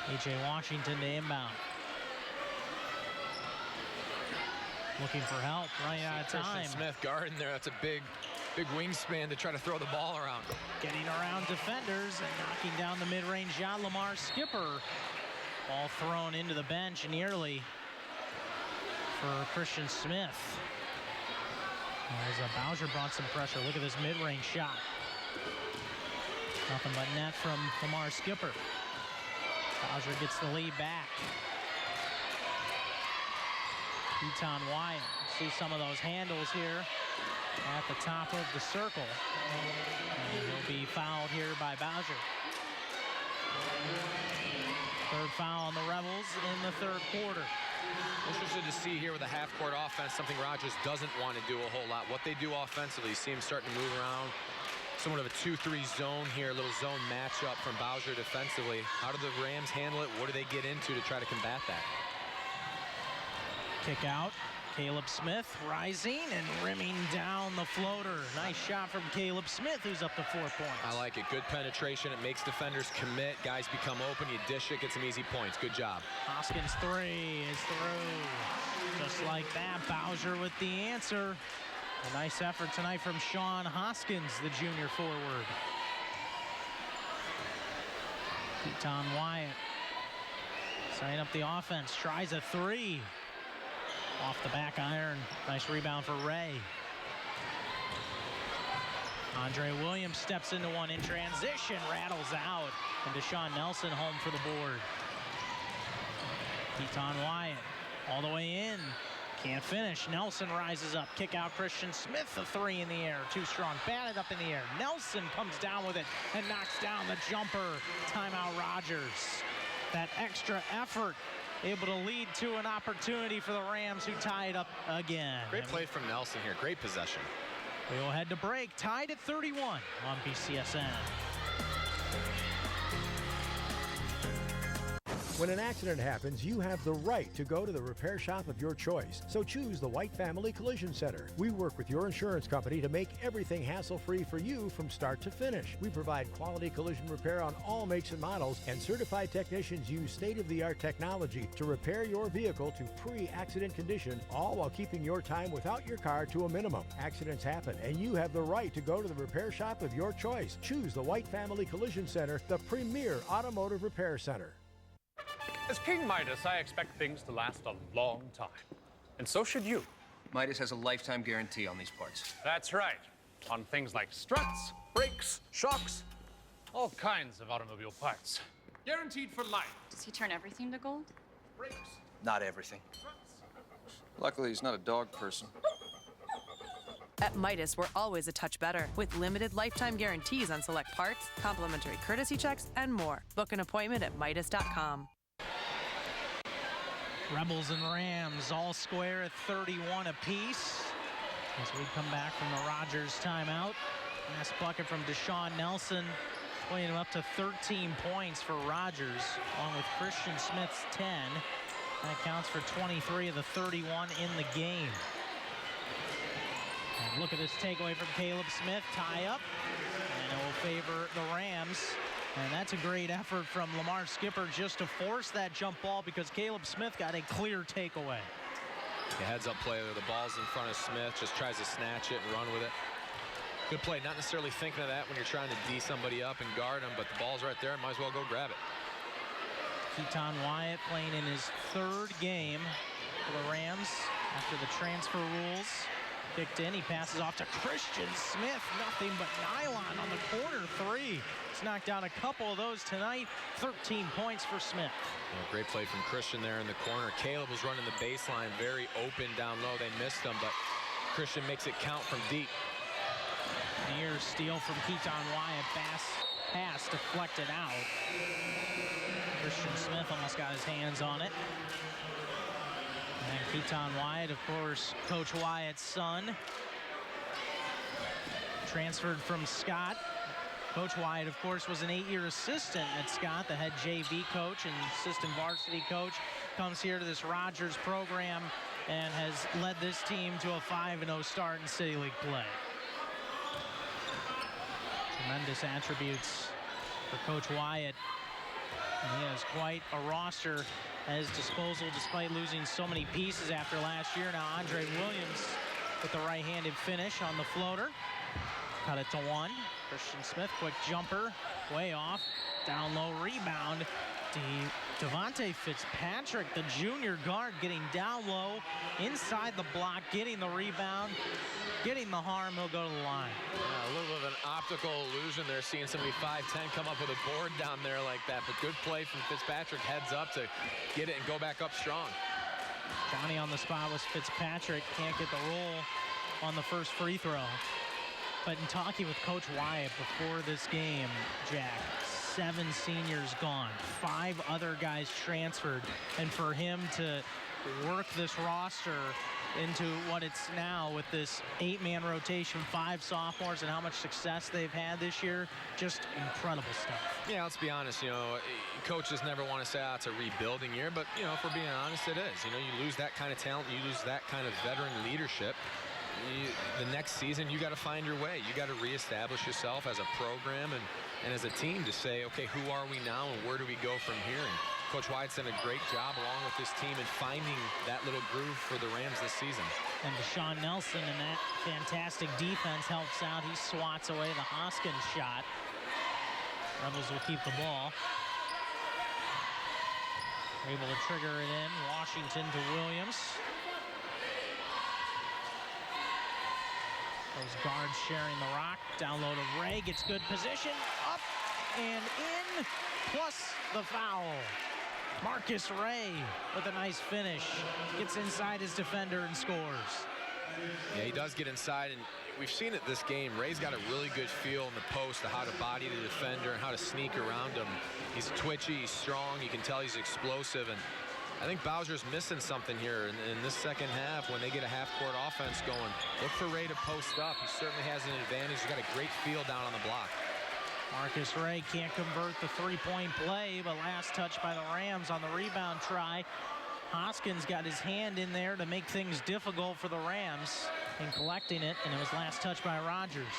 A.J. Washington to inbound. Looking for help, running out of time. Christian Smith guarding there. That's a big wingspan to try to throw the ball around. Getting around defenders and knocking down the mid-range shot. Lamar Skipper. Ball thrown into the bench nearly for Christian Smith. As Bowsher brought some pressure. Look at this mid-range shot. Nothing but net from Lamar Skipper. Bowsher gets the lead back. Keaton Wyatt. See some of those handles here at the top of the circle. And he'll be fouled here by Bowsher. Third foul on the Rebels in the third quarter. Interested to see here with a half-court offense, something Rogers doesn't want to do a whole lot. What they do offensively, you see him starting to move around. Somewhat of a 2-3 zone here, a little zone matchup from Bowsher defensively. How do the Rams handle it? What do they get into to try to combat that? Kick out. Caleb Smith rising and rimming down the floater. Nice shot from Caleb Smith, who's up to 4 points. I like it. Good penetration. It makes defenders commit. Guys become open. You dish it, get some easy points. Good job. Hoskins' three is through. Just like that, Bowsher with the answer. A nice effort tonight from Sean Hoskins, the junior forward. Keaton Wyatt setting up the offense. Tries a three. Off the back iron. Nice rebound for Ray. Andre Williams steps into one in transition. Rattles out. And Deshaun Nelson home for the board. Keaton Wyatt all the way in. Can't finish. Nelson rises up. Kick out Christian Smith. The three in the air. Too strong. Batted up in the air. Nelson comes down with it and knocks down the jumper. Timeout Rogers. That extra effort able to lead to an opportunity for the Rams, who tie it up again. Great play from Nelson here. Great possession. We will head to break. Tied at 31 on BCSN. When an accident happens, you have the right to go to the repair shop of your choice. So choose the White Family Collision Center. We work with your insurance company to make everything hassle-free for you from start to finish. We provide quality collision repair on all makes and models, and certified technicians use state-of-the-art technology to repair your vehicle to pre-accident condition, all while keeping your time without your car to a minimum. Accidents happen, and you have the right to go to the repair shop of your choice. Choose the White Family Collision Center, the premier automotive repair center. As King Midas, I expect things to last a long time. And so should you. Midas has a lifetime guarantee on these parts. That's right. On things like struts, brakes, shocks, all kinds of automobile parts. Guaranteed for life. Does he turn everything to gold? Brakes. Not everything. Luckily, he's not a dog person. At Midas, we're always a touch better with limited lifetime guarantees on select parts, complimentary courtesy checks, and more. Book an appointment at Midas.com. Rebels and Rams all square at 31 apiece. As we come back from the Rogers timeout. Last bucket from Deshaun Nelson, putting him up to 13 points for Rogers, along with Christian Smith's 10. That counts for 23 of the 31 in the game. And look at this takeaway from Caleb Smith. Tie up, and it will favor the Rams. And that's a great effort from Lamar Skipper just to force that jump ball, because Caleb Smith got a clear takeaway. The heads-up play there. The ball's in front of Smith. Just tries to snatch it and run with it. Good play. Not necessarily thinking of that when you're trying to D somebody up and guard them, but the ball's right there. Might as well go grab it. Keaton Wyatt playing in his third game for the Rams after the transfer rules kicked in. He passes off to Christian Smith. Nothing but nylon on the corner three. He's knocked down a couple of those tonight. 13 points for Smith. Well, great play from Christian there in the corner. Caleb was running the baseline very open down low. They missed him, but Christian makes it count from deep. Near steal from Keaton Wyatt. Pass deflected out. Christian Smith almost got his hands on it. And Keaton Wyatt, of course, Coach Wyatt's son. Transferred from Scott. Coach Wyatt, of course, was an 8-year assistant at Scott, the head JV coach and assistant varsity coach. Comes here to this Rogers program and has led this team to a 5-0 start in City League play. Tremendous attributes for Coach Wyatt. And he has quite a roster at his disposal, despite losing so many pieces after last year. Now Andre Williams with the right-handed finish on the floater. Cut it to one. Christian Smith, quick jumper, way off. Down low rebound. Devontae Fitzpatrick, the junior guard, getting down low, inside the block, getting the rebound, getting the harm. He'll go to the line. Yeah, a little bit of an optical illusion there, seeing somebody 5'10" come up with a board down there like that. But good play from Fitzpatrick, heads up to get it and go back up strong. Johnny on the spot was Fitzpatrick. Can't get the roll on the first free throw. But in talking with Coach Wyatt before this game, Jack, 7 seniors gone, 5 other guys transferred, and for him to work this roster into what it's now with this 8-man rotation, 5 sophomores, and how much success they've had this year, just incredible stuff. Yeah, let's be honest, coaches never want to say it's a rebuilding year, but, if we're being honest, it is. You lose that kind of talent, you lose that kind of veteran leadership. The next season, you got to find your way. You got to reestablish yourself as a program and as a team to say, okay, who are we now and where do we go from here? And Coach Wyatt's done a great job along with this team in finding that little groove for the Rams this season. And Deshaun Nelson and that fantastic defense helps out. He swats away the Hoskins shot. Rebels will keep the ball. Able to trigger it in. Washington to Williams. Those guards sharing the rock. Down low to Ray. Gets good position. Up and in. Plus the foul. Marcus Ray with a nice finish. Gets inside his defender and scores. Yeah, he does get inside, and we've seen it this game. Ray's got a really good feel in the post of how to body the defender and how to sneak around him. He's twitchy, he's strong, you can tell he's explosive, and I think Bowser's missing something here in this second half when they get a half-court offense going. Look for Ray to post up. He certainly has an advantage. He's got a great feel down on the block. Marcus Ray can't convert the 3-point play, but last touch by the Rams on the rebound try. Hoskins got his hand in there to make things difficult for the Rams in collecting it, and it was last touch by Rogers.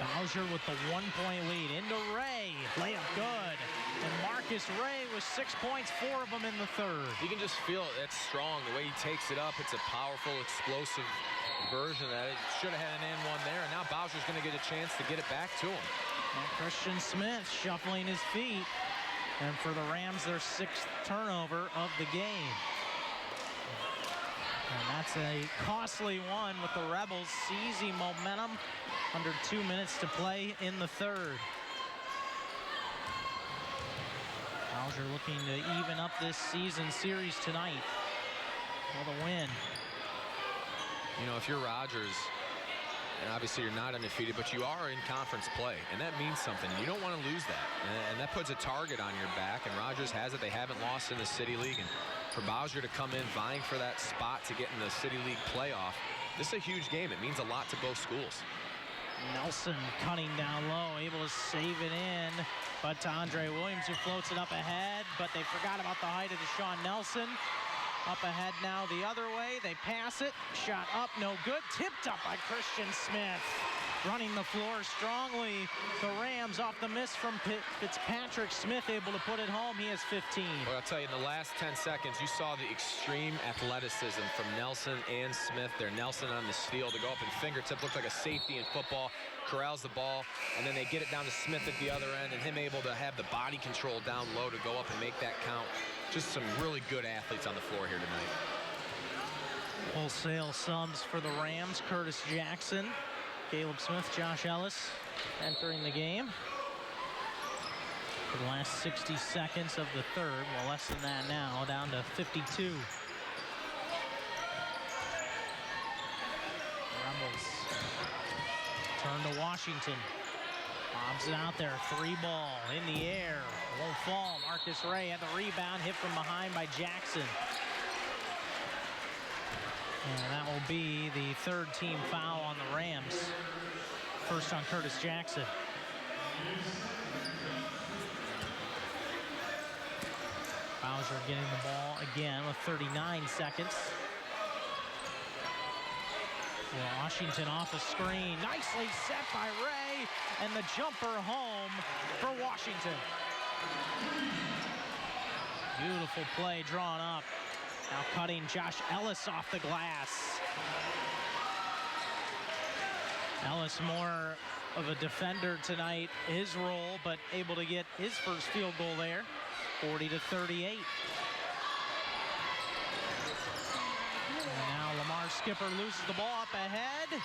Bowsher with the 1-point lead into Ray. Layup good. And Marcus Ray with 6 points, 4 of them in the third. You can just feel it. That's strong. The way he takes it up, it's a powerful, explosive version of that. It should have had an and one there, and now Bowser's going to get a chance to get it back to him. And Christian Smith shuffling his feet. And for the Rams, their 6th turnover of the game. And that's a costly one with the Rebels seizing momentum under 2 minutes to play in the third. Bowser looking to even up this season series tonight with a win. If you're Rogers, and obviously you're not undefeated, but you are in conference play, and that means something. You don't want to lose that, and that puts a target on your back, and Rogers has it. They haven't lost in the City League, and for Bowser to come in vying for that spot to get in the City League playoff, this is a huge game. It means a lot to both schools. Nelson cutting down low, able to save it in, but to Andre Williams, who floats it up ahead, but they forgot about the height of Deshaun Nelson. Up ahead now the other way. They pass it. Shot up, no good. Tipped up by Christian Smith. Running the floor strongly. The Rams off the miss from Fitzpatrick. Smith able to put it home. He has 15. Well, I'll tell you, in the last 10 seconds, you saw the extreme athleticism from Nelson and Smith there. Nelson on the steal to go up and fingertip. Looked like a safety in football. Corrals the ball, and then they get it down to Smith at the other end, and him able to have the body control down low to go up and make that count. Just some really good athletes on the floor here tonight. Wholesale subs for the Rams. Curtis Jackson, Caleb Smith, Josh Ellis entering the game. For the last 60 seconds of the third, well, less than that now, down to 52. Rebels turn to Washington. Bobs it out there, 3-ball in the air, won't fall. Marcus Ray had the rebound, hit from behind by Jackson. And that will be the 3rd team foul on the Rams. First on Curtis Jackson. Bowsher getting the ball again with 39 seconds. Washington off a screen. Nicely set by Ray. And the jumper home for Washington. Beautiful play drawn up. Now cutting Josh Ellis off the glass. Ellis more of a defender tonight, his role, but able to get his first field goal there. 40-38. And now Lamar Skipper loses the ball up ahead.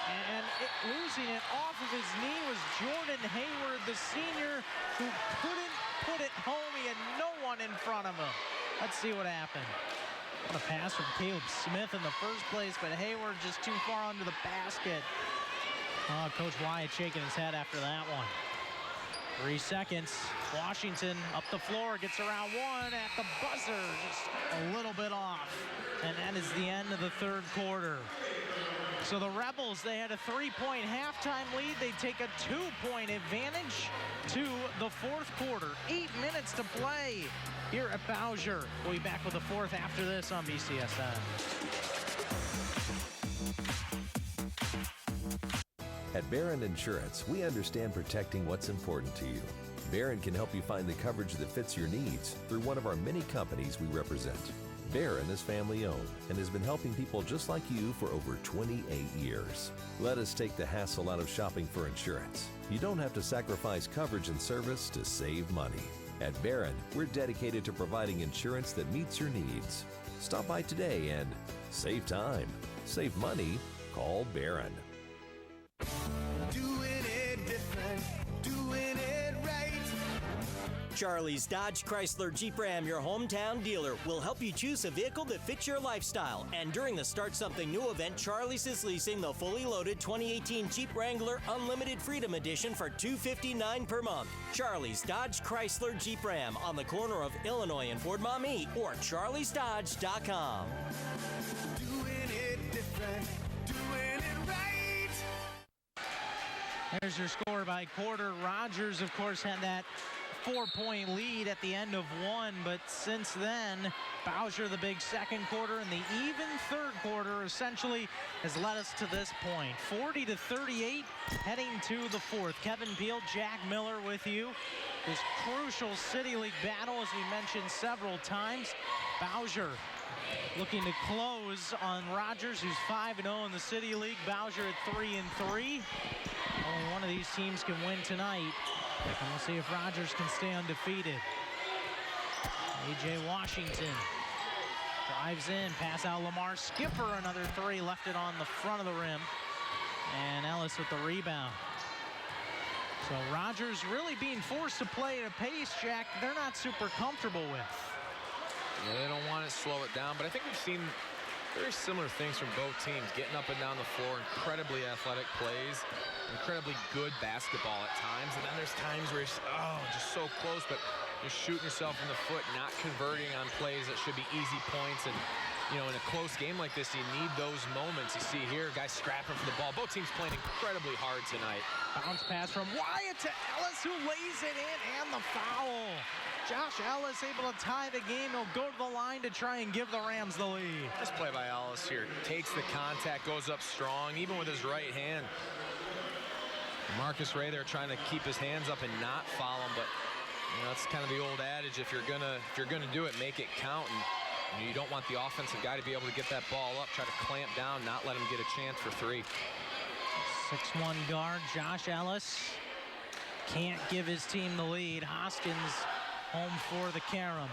And losing it off of his knee was Jordan Hayward, the senior, who couldn't put it home. He had no one in front of him. Let's see what happened. What a pass from Caleb Smith in the first place, but Hayward just too far under the basket. Coach Wyatt shaking his head after that one. 3 seconds. Washington up the floor, gets around one at the buzzer, just a little bit off. And that is the end of the third quarter. So the Rebels, they had a 3-point halftime lead. They take a 2-point advantage to the fourth quarter. 8 minutes to play here at Bowsher. We'll be back with the fourth after this on BCSN. At Barron Insurance, we understand protecting what's important to you. Barron can help you find the coverage that fits your needs through one of our many companies we represent. Barron is family-owned and has been helping people just like you for over 28 years. Let us take the hassle out of shopping for insurance. You don't have to sacrifice coverage and service to save money. At Barron, we're dedicated to providing insurance that meets your needs. Stop by today and save time. Save money. Call Barron. Doing it different, doing it right. Charlie's Dodge Chrysler Jeep Ram, your hometown dealer, will help you choose a vehicle that fits your lifestyle. And during the Start Something New event, Charlie's is leasing the fully loaded 2018 Jeep Wrangler Unlimited Freedom Edition for $259 per month. Charlie's Dodge Chrysler Jeep Ram on the corner of Illinois and Fort Maumee or charliesdodge.com. Doing it different, doing it right. There's your score by quarter. Rogers, of course, had that 4-point lead at the end of one, but since then, Bowsher, the big second quarter, and the even third quarter essentially has led us to this point. 40-38, heading to the fourth. Kevin Peel, Jack Miller with you. This crucial City League battle, as we mentioned several times. Bowsher looking to close on Rogers, who's 5-0 in the City League. Bowsher at 3-3. Only one of these teams can win tonight. And we'll see if Rogers can stay undefeated. A.J. Washington drives in, pass out Lamar Skipper, another three, left it on the front of the rim. And Ellis with the rebound. So Rogers really being forced to play at a pace, Jack, they're not super comfortable with. Yeah, they don't want to slow it down, but I think we've seen very similar things from both teams. Getting up and down the floor, incredibly athletic plays, incredibly good basketball at times. And then there's times where it's, just so close, but you're shooting yourself in the foot, not converting on plays that should be easy points. And, you know, in a close game like this, you need those moments. You see here, guys scrapping for the ball. Both teams playing incredibly hard tonight. Bounce pass from Wyatt to Ellis, who lays it in, and the foul. Josh Ellis able to tie the game. He'll go to the line to try and give the Rams the lead. Nice play by Ellis here. Takes the contact, goes up strong, even with his right hand. Marcus Ray there trying to keep his hands up and not foul him, but you know, that's kind of the old adage. If you're gonna do it, make it count. And you don't want the offensive guy to be able to get that ball up, try to clamp down, not let him get a chance for three. 6'1" guard Josh Ellis can't give his team the lead. Hoskins home for the carom.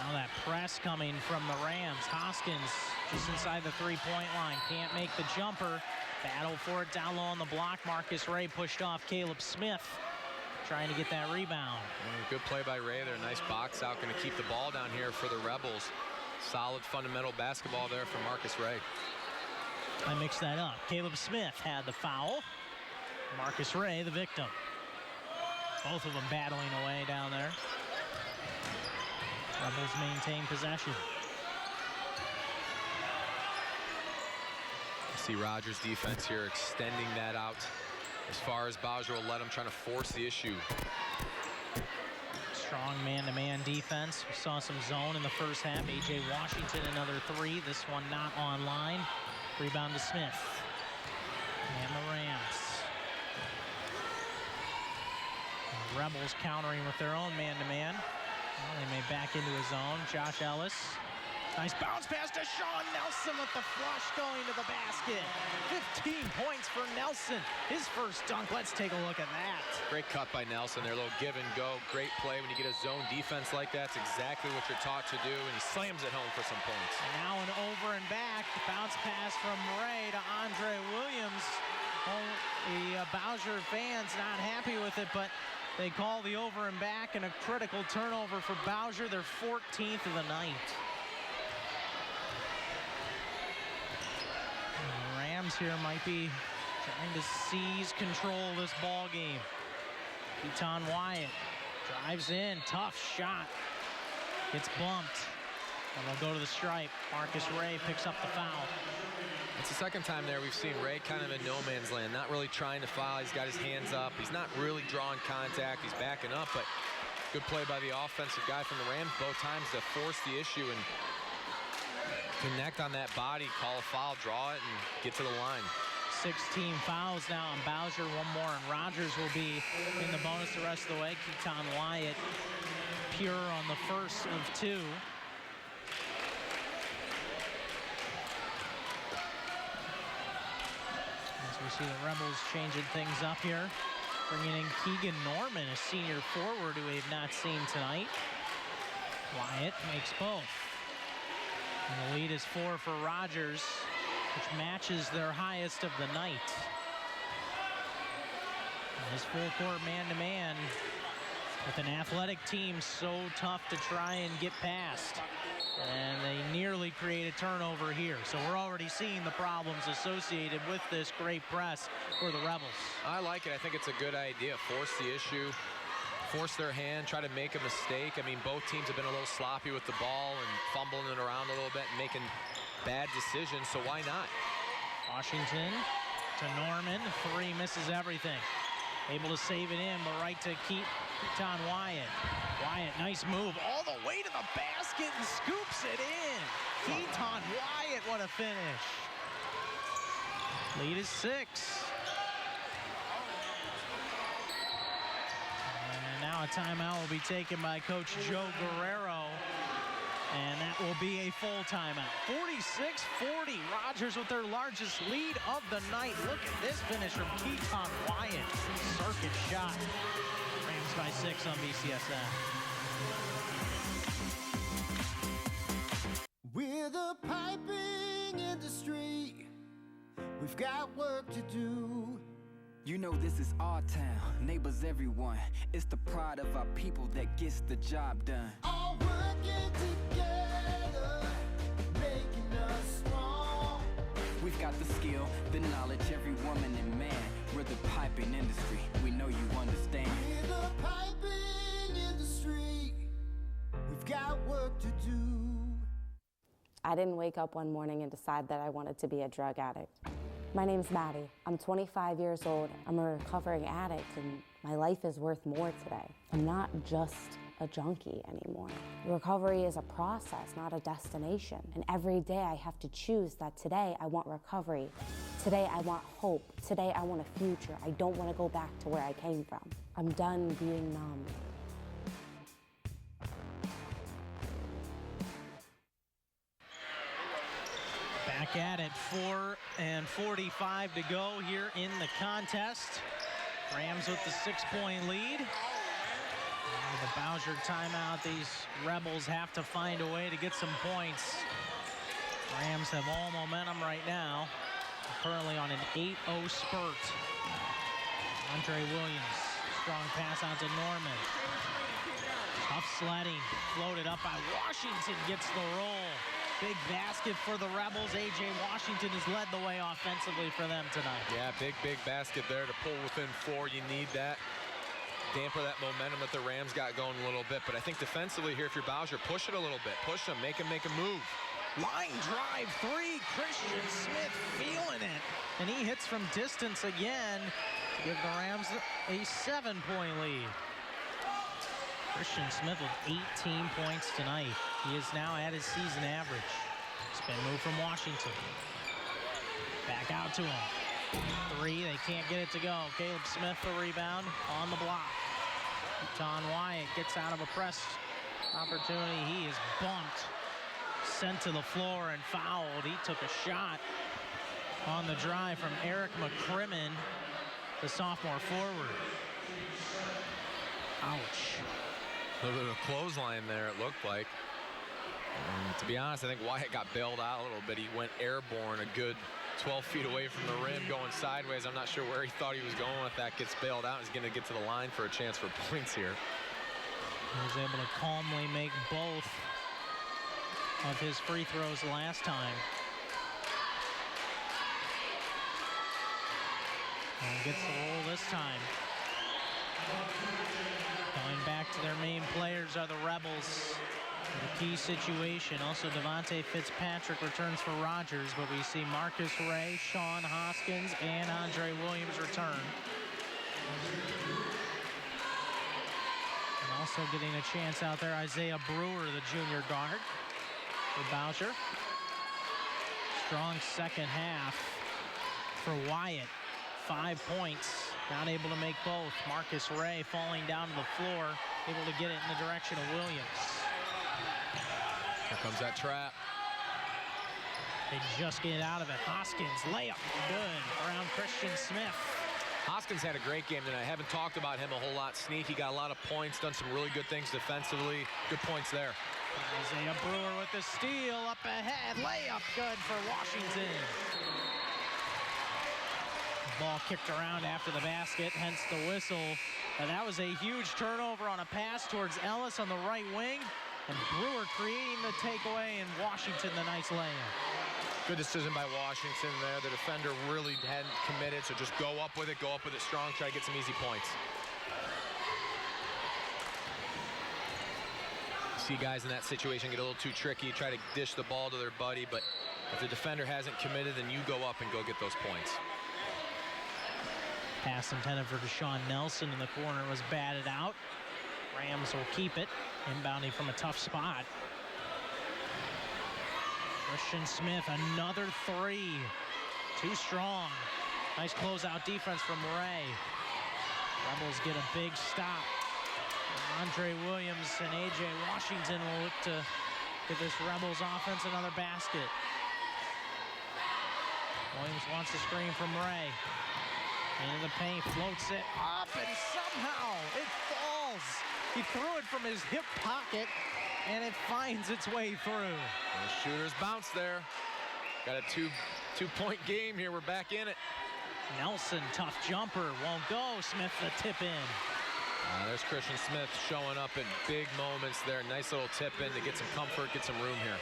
Now that press coming from the Rams. Hoskins just inside the three-point line. Can't make the jumper. Battle for it down low on the block. Marcus Ray pushed off Caleb Smith, trying to get that rebound. Good play by Ray there. Nice box out. Going to keep the ball down here for the Rebels. Solid fundamental basketball there from Marcus Ray. I mixed that up. Caleb Smith had the foul. Marcus Ray, the victim. Both of them battling away down there. Rebels maintain possession. See Rogers' defense here extending that out as far as Bowsher will let him, trying to force the issue. Strong man-to-man defense. We saw some zone in the first half. A.J. Washington, another three. This one not online. Rebound to Smith. And the Rams. The Rebels countering with their own man-to-man. Well, they may back into a zone. Josh Ellis. Nice bounce pass to Sean Nelson with the flush going to the basket. 15 points for Nelson. His first dunk. Let's take a look at that. Great cut by Nelson there. A little give and go. Great play when you get a zone defense like that. It's exactly what you're taught to do, and he slams it home for some points. And now an over and back. Bounce pass from Ray to Andre Williams. The Bowsher fans not happy with it, but they call the over and back and a critical turnover for Bowsher, their 14th of the night. The Rams here might be trying to seize control of this ball game. Keaton Wyatt drives in, tough shot. Gets bumped. And they'll go to the stripe. Marcus Ray picks up the foul. It's the second time there we've seen Ray kind of in no man's land, not really trying to foul. He's got his hands up. He's not really drawing contact. He's backing up, but good play by the offensive guy from the Rams both times to force the issue and connect on that body, call a foul, draw it, and get to the line. 16 fouls now on Bowsher, one more, and Rogers will be in the bonus the rest of the way. Keaton Wyatt pure on the first of two. As we see the Rebels changing things up here. Bringing in Keegan Norman, a senior forward who we have not seen tonight. Wyatt makes both. And the lead is 4 for Rogers, which matches their highest of the night. And this full-court man-to-man with an athletic team so tough to try and get past. And they nearly create a turnover here. So we're already seeing the problems associated with this great press for the Rebels. I like it. I think it's a good idea. Force the issue, force their hand, try to make a mistake. I mean, both teams have been a little sloppy with the ball and fumbling it around a little bit and making bad decisions, so why not? Washington to Norman. 3 misses everything. Able to save it in, but right to Keaton Wyatt. Wyatt, nice move, all the way to the basket and scoops it in. Keaton Wyatt, what a finish. Lead is 6. And now a timeout will be taken by Coach Joe Guerrero. And that will be a full timeout. 46-40, Rogers with their largest lead of the night. Look at this finish from Keaton Wyatt. Circuit shot. Rams by 6 on BCSN. We're the piping industry. We've got work to do. You know this is our town, neighbors everyone. It's the pride of our people that gets the job done. All working together, making us strong. We've got the skill, the knowledge, every woman and man. We're the piping industry, we know you understand. We're the piping industry. We've got work to do. I didn't wake up one morning and decide that I wanted to be a drug addict. My name's Maddie. I'm 25 years old. I'm a recovering addict, and my life is worth more today. I'm not just a junkie anymore. Recovery is a process, not a destination. And every day I have to choose that today I want recovery. Today I want hope. Today I want a future. I don't want to go back to where I came from. I'm done being numb. Back at it, 4:45 to go here in the contest. Rams with the 6-point lead. With the Bowsher timeout, these Rebels have to find a way to get some points. Rams have all momentum right now. Currently on an 8-0 spurt. Andre Williams, strong pass out to Norman. Tough sledding, floated up by Washington, gets the roll. Big basket for the Rebels. A.J. Washington has led the way offensively for them tonight. Yeah, big basket there to pull within 4. You need that. Damper that momentum that the Rams got going a little bit. But I think defensively here, if you're Bowsher, push it a little bit. Push them, make them make a move. Line drive 3, Christian Smith feeling it. And he hits from distance again to give the Rams a 7-point lead. Christian Smith with 18 points tonight. He is now at his season average. Spin move from Washington. Back out to him. 3, they can't get it to go. Caleb Smith the rebound on the block. Keaton Wyatt gets out of a press opportunity. He is bumped, sent to the floor and fouled. He took a shot on the drive from Eric McCrimmon, the sophomore forward. Ouch. A little bit of a clothesline there, it looked like. And to be honest, I think Wyatt got bailed out a little bit. He went airborne a good 12 feet away from the rim, going sideways. I'm not sure where he thought he was going with that. Gets bailed out. He's going to get to the line for a chance for points here. He was able to calmly make both of his free throws last time. And gets the roll this time. Going back to their main players are the Rebels. The key situation. Also, Devontae Fitzpatrick returns for Rogers, but we see Marcus Ray, Sean Hoskins, and Andre Williams return. And also getting a chance out there, Isaiah Brewer, the junior guard for Bowsher. Strong second half for Wyatt. 5 points, not able to make both. Marcus Ray falling down to the floor, able to get it in the direction of Williams. Here comes that trap. They just get out of it. Hoskins, layup, good, around Christian Smith. Hoskins had a great game tonight. I haven't talked about him a whole lot. Sneaky, got a lot of points, done some really good things defensively. Good points there. Isaiah Brewer with the steal, up ahead, layup, good for Washington. Ball kicked around after the basket, hence the whistle. And that was a huge turnover on a pass towards Ellis on the right wing. And Brewer creating the takeaway, and Washington the nice layup. Good decision by Washington there. The defender really hadn't committed, so just go up with it strong, try to get some easy points. See guys in that situation get a little too tricky, try to dish the ball to their buddy, but if the defender hasn't committed, then you go up and go get those points. Pass intended for Deshaun Nelson in the corner was batted out. Rams will keep it, inbounding from a tough spot. Christian Smith, another three. Too strong. Nice closeout defense from Ray. Rebels get a big stop. Andre Williams and A.J. Washington will look to give this Rebels offense another basket. Williams wants a screen from Ray. Into the paint, floats it up, and somehow it falls. He threw it from his hip pocket, and it finds its way through. And the shooter's bounce there. Got a two-point game here. We're back in it. Nelson, tough jumper, won't go. Smith the tip in. There's Christian Smith showing up in big moments there. Nice little tip in to get some comfort, get some room here.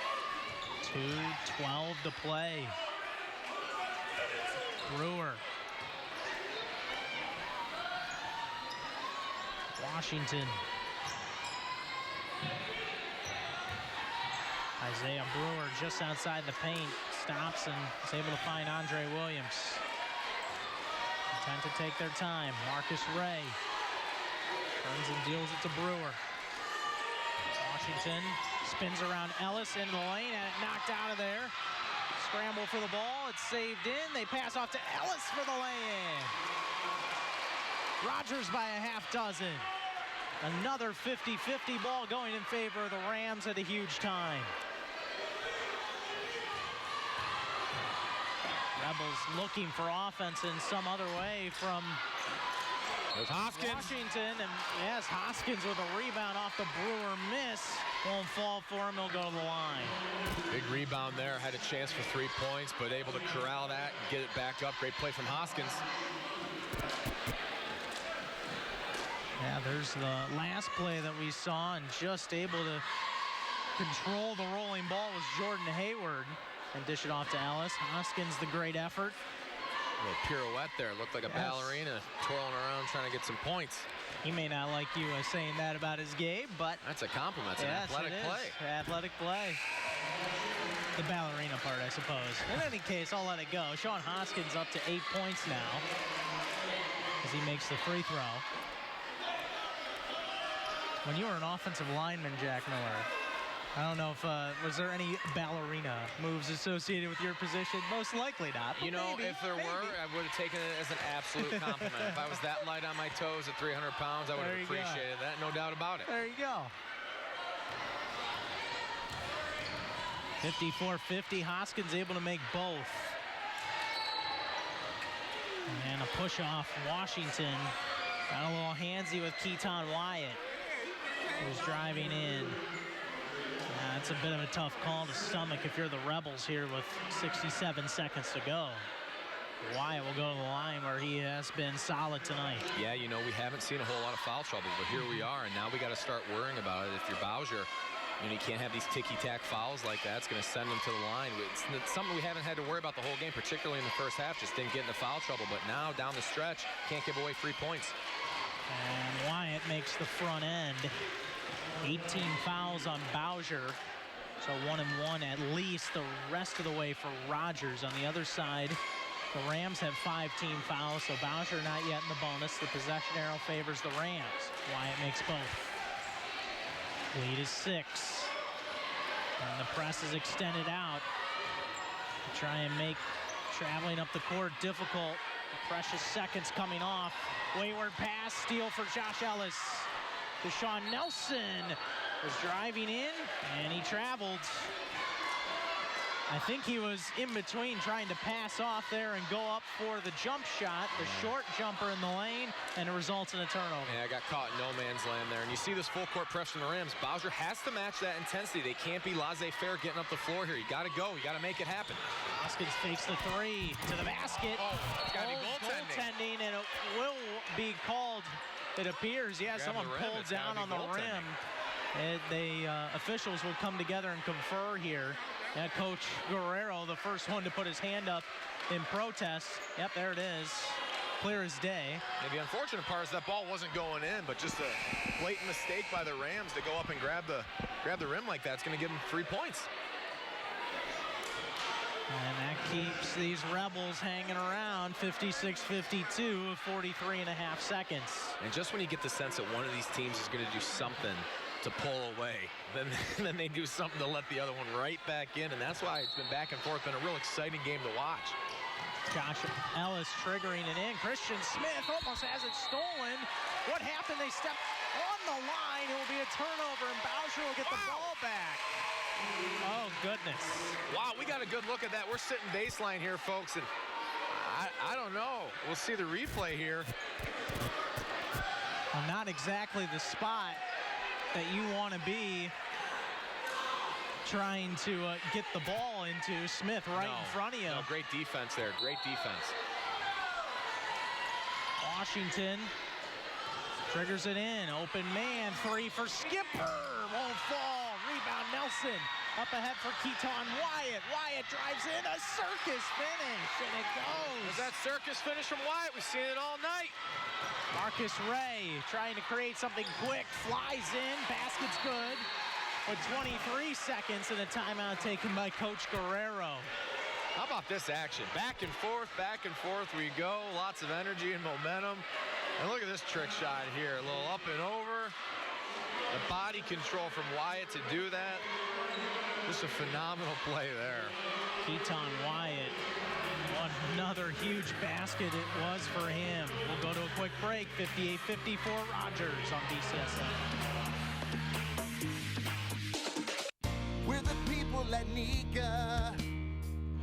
2:12 to play. Brewer. Washington. Isaiah Brewer just outside the paint, stops and is able to find Andre Williams. Intent to take their time. Marcus Ray turns and deals it to Brewer. Washington spins around Ellis into the lane and it knocked out of there. Scramble for the ball, it's saved in. They pass off to Ellis for the lay-in. Rogers by a half dozen. Another 50-50 ball going in favor of the Rams at a huge time. Rebels looking for offense in some other way from Hoskins. Washington. And yes, Hoskins with a rebound off the Brewer miss. Won't fall for him, he'll go to the line. Big rebound there, had a chance for 3 points, but able to corral that and get it back up. Great play from Hoskins. Yeah, there's the last play that we saw, and just able to control the rolling ball was Jordan Hayward and dish it off to Ellis. Hoskins, the great effort. A little pirouette there, looked like a ballerina twirling around trying to get some points. He may not like you saying that about his game, but that's a compliment. It's an athletic play. Athletic play. The ballerina part, I suppose. In any case, I'll let it go. Sean Hoskins up to 8 points now as he makes the free throw. When you were an offensive lineman, Jack Miller, I don't know if, was there any ballerina moves associated with your position? Most likely not. You know, maybe, if there were, I would have taken it as an absolute compliment. If I was that light on my toes at 300 pounds, I would have appreciated that, no doubt about it. There you go. 54-50, Hoskins able to make both. And a push off Washington. Got a little handsy with Keaton Wyatt, who's driving in. It's a bit of a tough call to stomach if you're the Rebels here with 67 seconds to go. Wyatt will go to the line where he has been solid tonight. Yeah, you know, we haven't seen a whole lot of foul trouble, but here we are, and now we got to start worrying about it. If you're Bowsher, You know, you can't have these ticky-tack fouls like that. It's going to send them to the line. It's something we haven't had to worry about the whole game, particularly in the first half. Just didn't get into foul trouble. But now, down the stretch, can't give away free points. And Wyatt makes the front end. 18 fouls on Bowsher. So 1-1 at least the rest of the way for Rogers. On the other side, the Rams have 5 team fouls, so Bowsher not yet in the bonus. The possession arrow favors the Rams. Wyatt makes both. Lead is 6. And the press is extended out to try and make traveling up the court difficult. The precious seconds coming off. Wayward pass, steal for Josh Ellis. Deshaun Nelson was driving in, and he traveled. I think he was in between trying to pass off there and go up for the jump shot, the short jumper in the lane, and it results in a turnover. Yeah, I got caught in no man's land there. And you see this full court press from the Rams. Bowsher has to match that intensity. They can't be laissez-faire getting up the floor here. You got to go. You got to make it happen. Hoskins fakes the 3 to the basket. Oh, it's got to be goaltending. And it will be called, it appears. Yeah, someone pulled down on the rim. The officials will come together and confer here. Yeah, Coach Guerrero, the first one to put his hand up in protest. Yep, there it is. Clear as day. And the unfortunate part is that ball wasn't going in, but just a blatant mistake by the Rams to go up and grab the rim like that. It's going to give them 3 points. And that keeps these Rebels hanging around. 56-52 with 43 and a half seconds. And just when you get the sense that one of these teams is going to do something to pull away, then they do something to let the other one right back in, and that's why it's been back and forth. Been a real exciting game to watch. Josh Ellis triggering it in. Christian Smith almost has it stolen. What happened? They stepped on the line. It will be a turnover, and Bowsher will get the ball back. Oh, goodness. Wow, we got a good look at that. We're sitting baseline here, folks, and I don't know. We'll see the replay here. Well, not exactly the spot that you want to be trying to get the ball into. Smith right in front of you. No, great defense there. Great defense. Washington triggers it in. Open man. 3 for Skipper. Won't fall. Rebound Nelson. Up ahead for Keaton Wyatt. Wyatt drives in. A circus finish. And it goes. Was that circus finish from Wyatt? We've seen it all night. Marcus Ray trying to create something quick. Flies in. Basket's good. With 23 seconds and a timeout taken by Coach Guerrero. How about this action? Back and forth we go. Lots of energy and momentum. And look at this trick shot here. A little up and over. The body control from Wyatt to do that. Just a phenomenal play there. Keaton Wyatt. What another huge basket it was for him. We'll go to a quick break. 58-54 Rogers on BCSN. We're the people at Nika.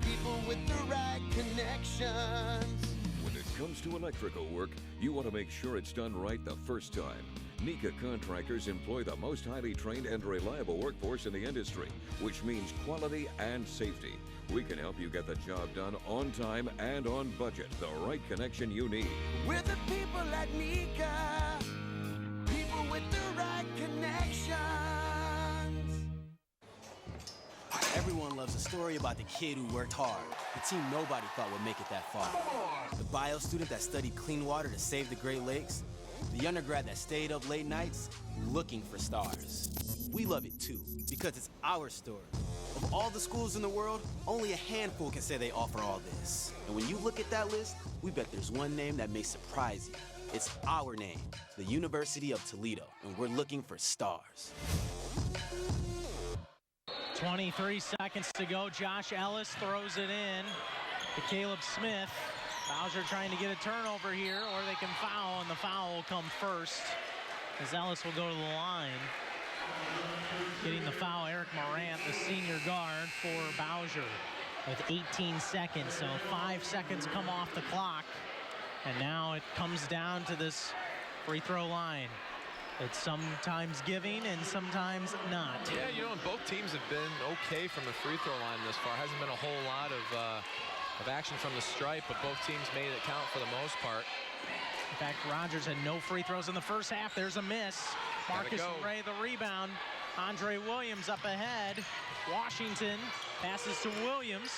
People with the right connections. When it comes to electrical work, you want to make sure it's done right the first time. Nika contractors employ the most highly trained and reliable workforce in the industry, which means quality and safety. We can help you get the job done on time and on budget, the right connection you need. We're the people at Nika. People with the right connections. Everyone loves a story about the kid who worked hard, the team nobody thought would make it that far. The bio student that studied clean water to save the Great Lakes. The undergrad that stayed up late nights looking for stars. We love it too, because it's our story. Of all the schools in the world, only a handful can say they offer all this. And when you look at that list, we bet there's one name that may surprise you. It's our name, the University of Toledo, and we're looking for stars. 23 seconds to go. Josh Ellis throws it in to Caleb Smith. Bowsher trying to get a turnover here, or they can foul, and the foul will come first, as Ellis will go to the line. Getting the foul, Eric Morant, the senior guard for Bowsher, with 18 seconds. So 5 seconds come off the clock, and now it comes down to this free throw line. It's sometimes giving and sometimes not. Yeah, you know, both teams have been okay from the free throw line this far. Hasn't been a whole lot of action from the stripe, but both teams made it count for the most part. In fact, Rogers had no free throws in the first half. There's a miss. Marcus Ray the rebound. Andre Williams up ahead. Washington passes to Williams.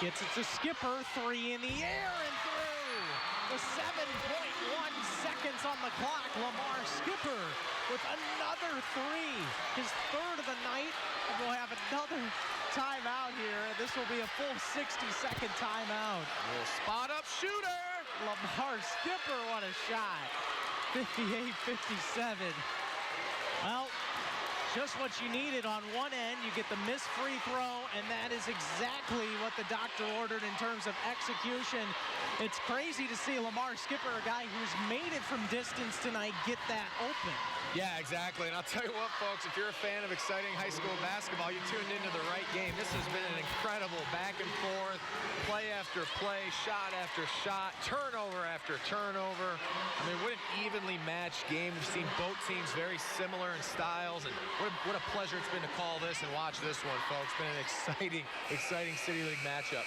Gets it to Skipper. 3 in the air and through. The 7.1 seconds on the clock. Lamar Skipper with another 3. His 3rd of the night. And we'll have another timeout here. This will be a full 60-second timeout. Little spot up shooter. Lamar Skipper, what a shot. 58-57. Well, just what you needed on one end. You get the missed free throw, and that is exactly what the doctor ordered in terms of execution. It's crazy to see Lamar Skipper, a guy who's made it from distance tonight, get that open. Yeah, exactly. And I'll tell you what, folks, if you're a fan of exciting high school basketball, you tuned into the right game. This has been an incredible back and forth, play after play, shot after shot, turnover after turnover. I mean, what an evenly matched game. We've seen both teams very similar in styles, and what a pleasure it's been to call this and watch this one, folks. It's been an exciting City League matchup.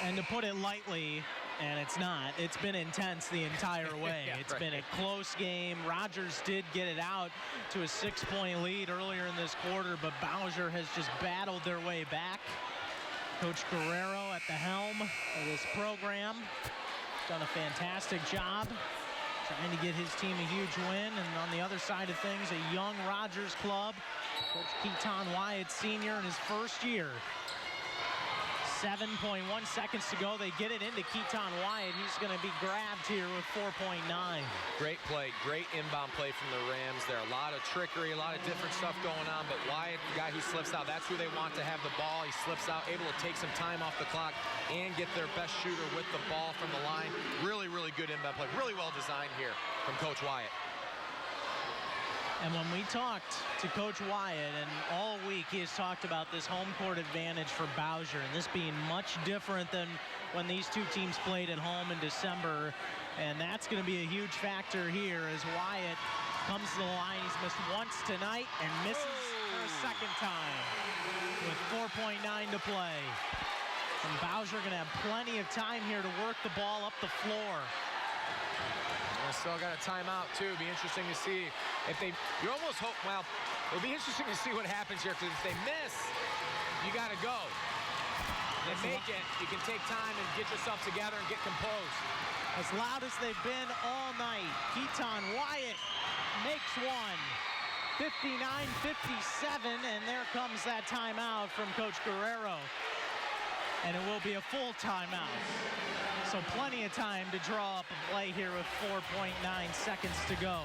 And to put it lightly, and it's not, it's been intense the entire way. Yeah, it's right. been a close game. Rogers did get it out to a 6-point lead earlier in this quarter, but Bowsher has just battled their way back. Coach Guerrero at the helm of this program. Done a fantastic job trying to get his team a huge win. And on the other side of things, a young Rogers club. Coach Keaton Wyatt Sr. in his first year. 7.1 seconds to go. They get it into Keaton Wyatt. He's going to be grabbed here with 4.9. Great play, great inbound play from the Rams there. A lot of trickery, a lot of different stuff going on, but Wyatt, the guy who slips out, that's who they want to have the ball. He slips out, able to take some time off the clock and get their best shooter with the ball from the line. Really, really good inbound play. Really well designed here from Coach Wyatt. And when we talked to Coach Wyatt, and all week he has talked about this home court advantage for Bowsher, and this being much different than when these two teams played at home in December. And that's going to be a huge factor here as Wyatt comes to the line. He's missed once tonight and misses for a second time with 4.9 to play. And Bowsher going to have plenty of time here to work the ball up the floor. Still got a timeout too. Be interesting to see if they. You almost hope. Well, it'll be interesting to see what happens here, because if they miss, you got to go. They make it. You can take time and get yourself together and get composed. As loud as they've been all night, Keaton Wyatt makes one. 59-57, and there comes that timeout from Coach Guerrero. And it will be a full timeout. So plenty of time to draw up a play here with 4.9 seconds to go.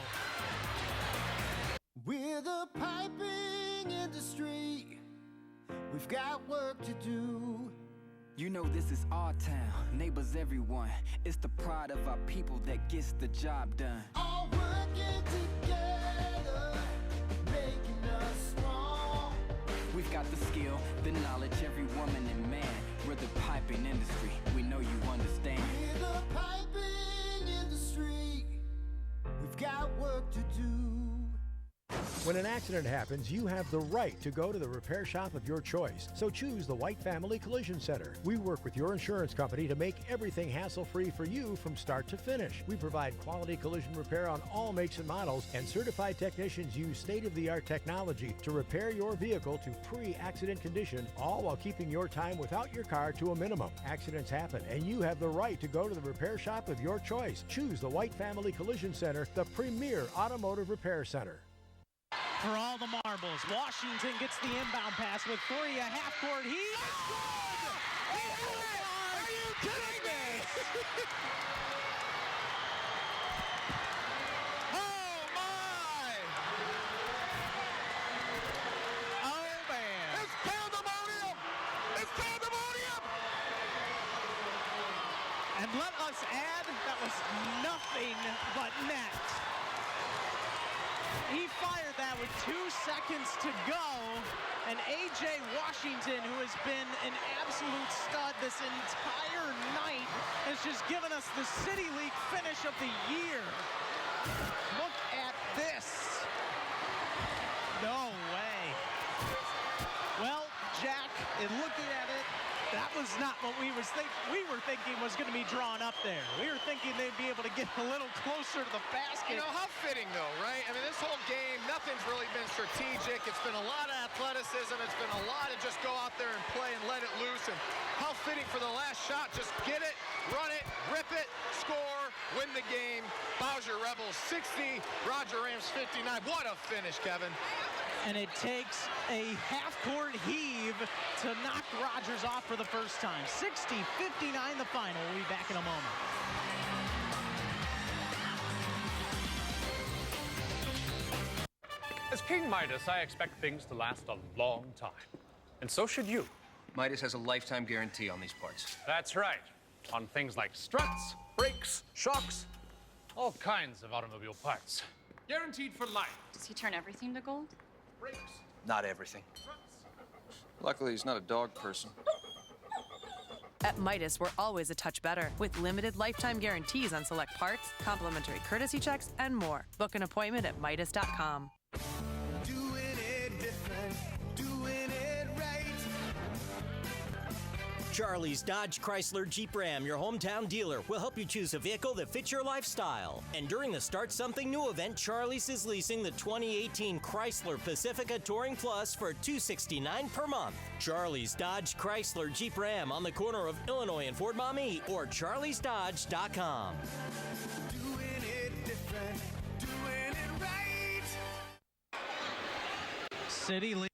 We're the piping industry. We've got work to do. You know this is our town, neighbors everyone. It's the pride of our people that gets the job done. All working together, making us strong. We've got the skill, the knowledge, every woman and man. We're the piping industry, we know you understand. We're the piping industry. We've got work to do. When an accident happens, you have the right to go to the repair shop of your choice. So choose the White Family Collision Center. We work with your insurance company to make everything hassle-free for you from start to finish. We provide quality collision repair on all makes and models, and certified technicians use state-of-the-art technology to repair your vehicle to pre-accident condition, all while keeping your time without your car to a minimum. Accidents happen, and you have the right to go to the repair shop of your choice. Choose the White Family Collision Center, the premier automotive repair center. For all the marbles, Washington gets the inbound pass with 3, a half-court heat. Are you kidding me? Oh, my! Oh, man. It's pandemonium! It's pandemonium! And let us add, that was nothing but net. He fired that with 2 seconds to go, and A.J. Washington, who has been an absolute stud this entire night, has just given us the City League finish of the year. Look at this. No way. Well, Jack, in looking at it, that was not what we were thinking was going to be drawn up there. We were thinking they'd be able to get a little closer to the basket. You know, how fitting, though, right? I mean, this whole game, nothing's really been strategic. It's been a lot of athleticism. It's been a lot of just go out there and play and let it loose. And how fitting for the last shot. Just get it, run it, rip it, score, win the game. Bowsher Rebels 60, Roger Rams 59. What a finish, Kevin. And it takes a half-court heave to knock Rogers off for the first time. 60-59 the final. We'll be back in a moment. As King Midas, I expect things to last a long time. And so should you. Midas has a lifetime guarantee on these parts. That's right. On things like struts, brakes, shocks, all kinds of automobile parts. Guaranteed for life. Does he turn everything to gold? Brakes. Not everything. Luckily, he's not a dog person. At Midas, we're always a touch better with limited lifetime guarantees on select parts, complimentary courtesy checks, and more. Book an appointment at Midas.com. Doing it different, doing it right. Charlie's Dodge Chrysler Jeep Ram, your hometown dealer, will help you choose a vehicle that fits your lifestyle. And during the Start Something New event, Charlie's is leasing the 2018 Chrysler Pacifica Touring Plus for $269 per month. Charlie's Dodge Chrysler Jeep Ram on the corner of Illinois and Fort Maumee or charliesdodge.com. Doing it different, doing it right. City League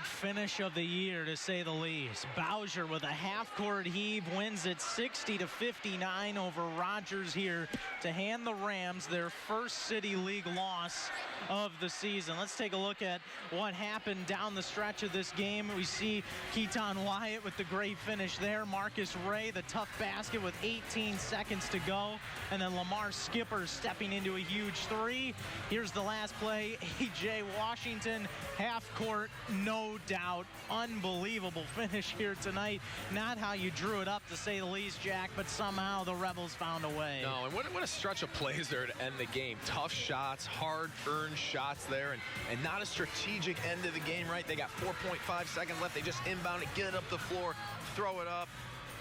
finish of the year, to say the least. Bowsher with a half-court heave wins it 60-59 over Rogers here to hand the Rams their first City League loss of the season. Let's take a look at what happened down the stretch of this game. We see Keaton Wyatt with the great finish there. Marcus Ray, the tough basket with 18 seconds to go. And then Lamar Skipper stepping into a huge three. Here's the last play. A.J. Washington, half-court, no doubt. Unbelievable finish here tonight. Not how you drew it up, to say the least, Jack, but somehow the Rebels found a way. No, and what a stretch of plays there to end the game. Tough shots, hard-earned shots there, and not a strategic end of the game, right? They got 4.5 seconds left. They just inbound it, get it up the floor, throw it up,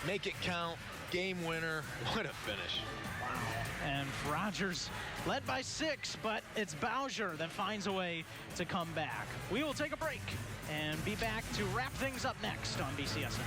make it count. Game winner. What a finish. Wow. And Rogers led by 6, but it's Bowsher that finds a way to come back. We will take a break and be back to wrap things up next on BCSN.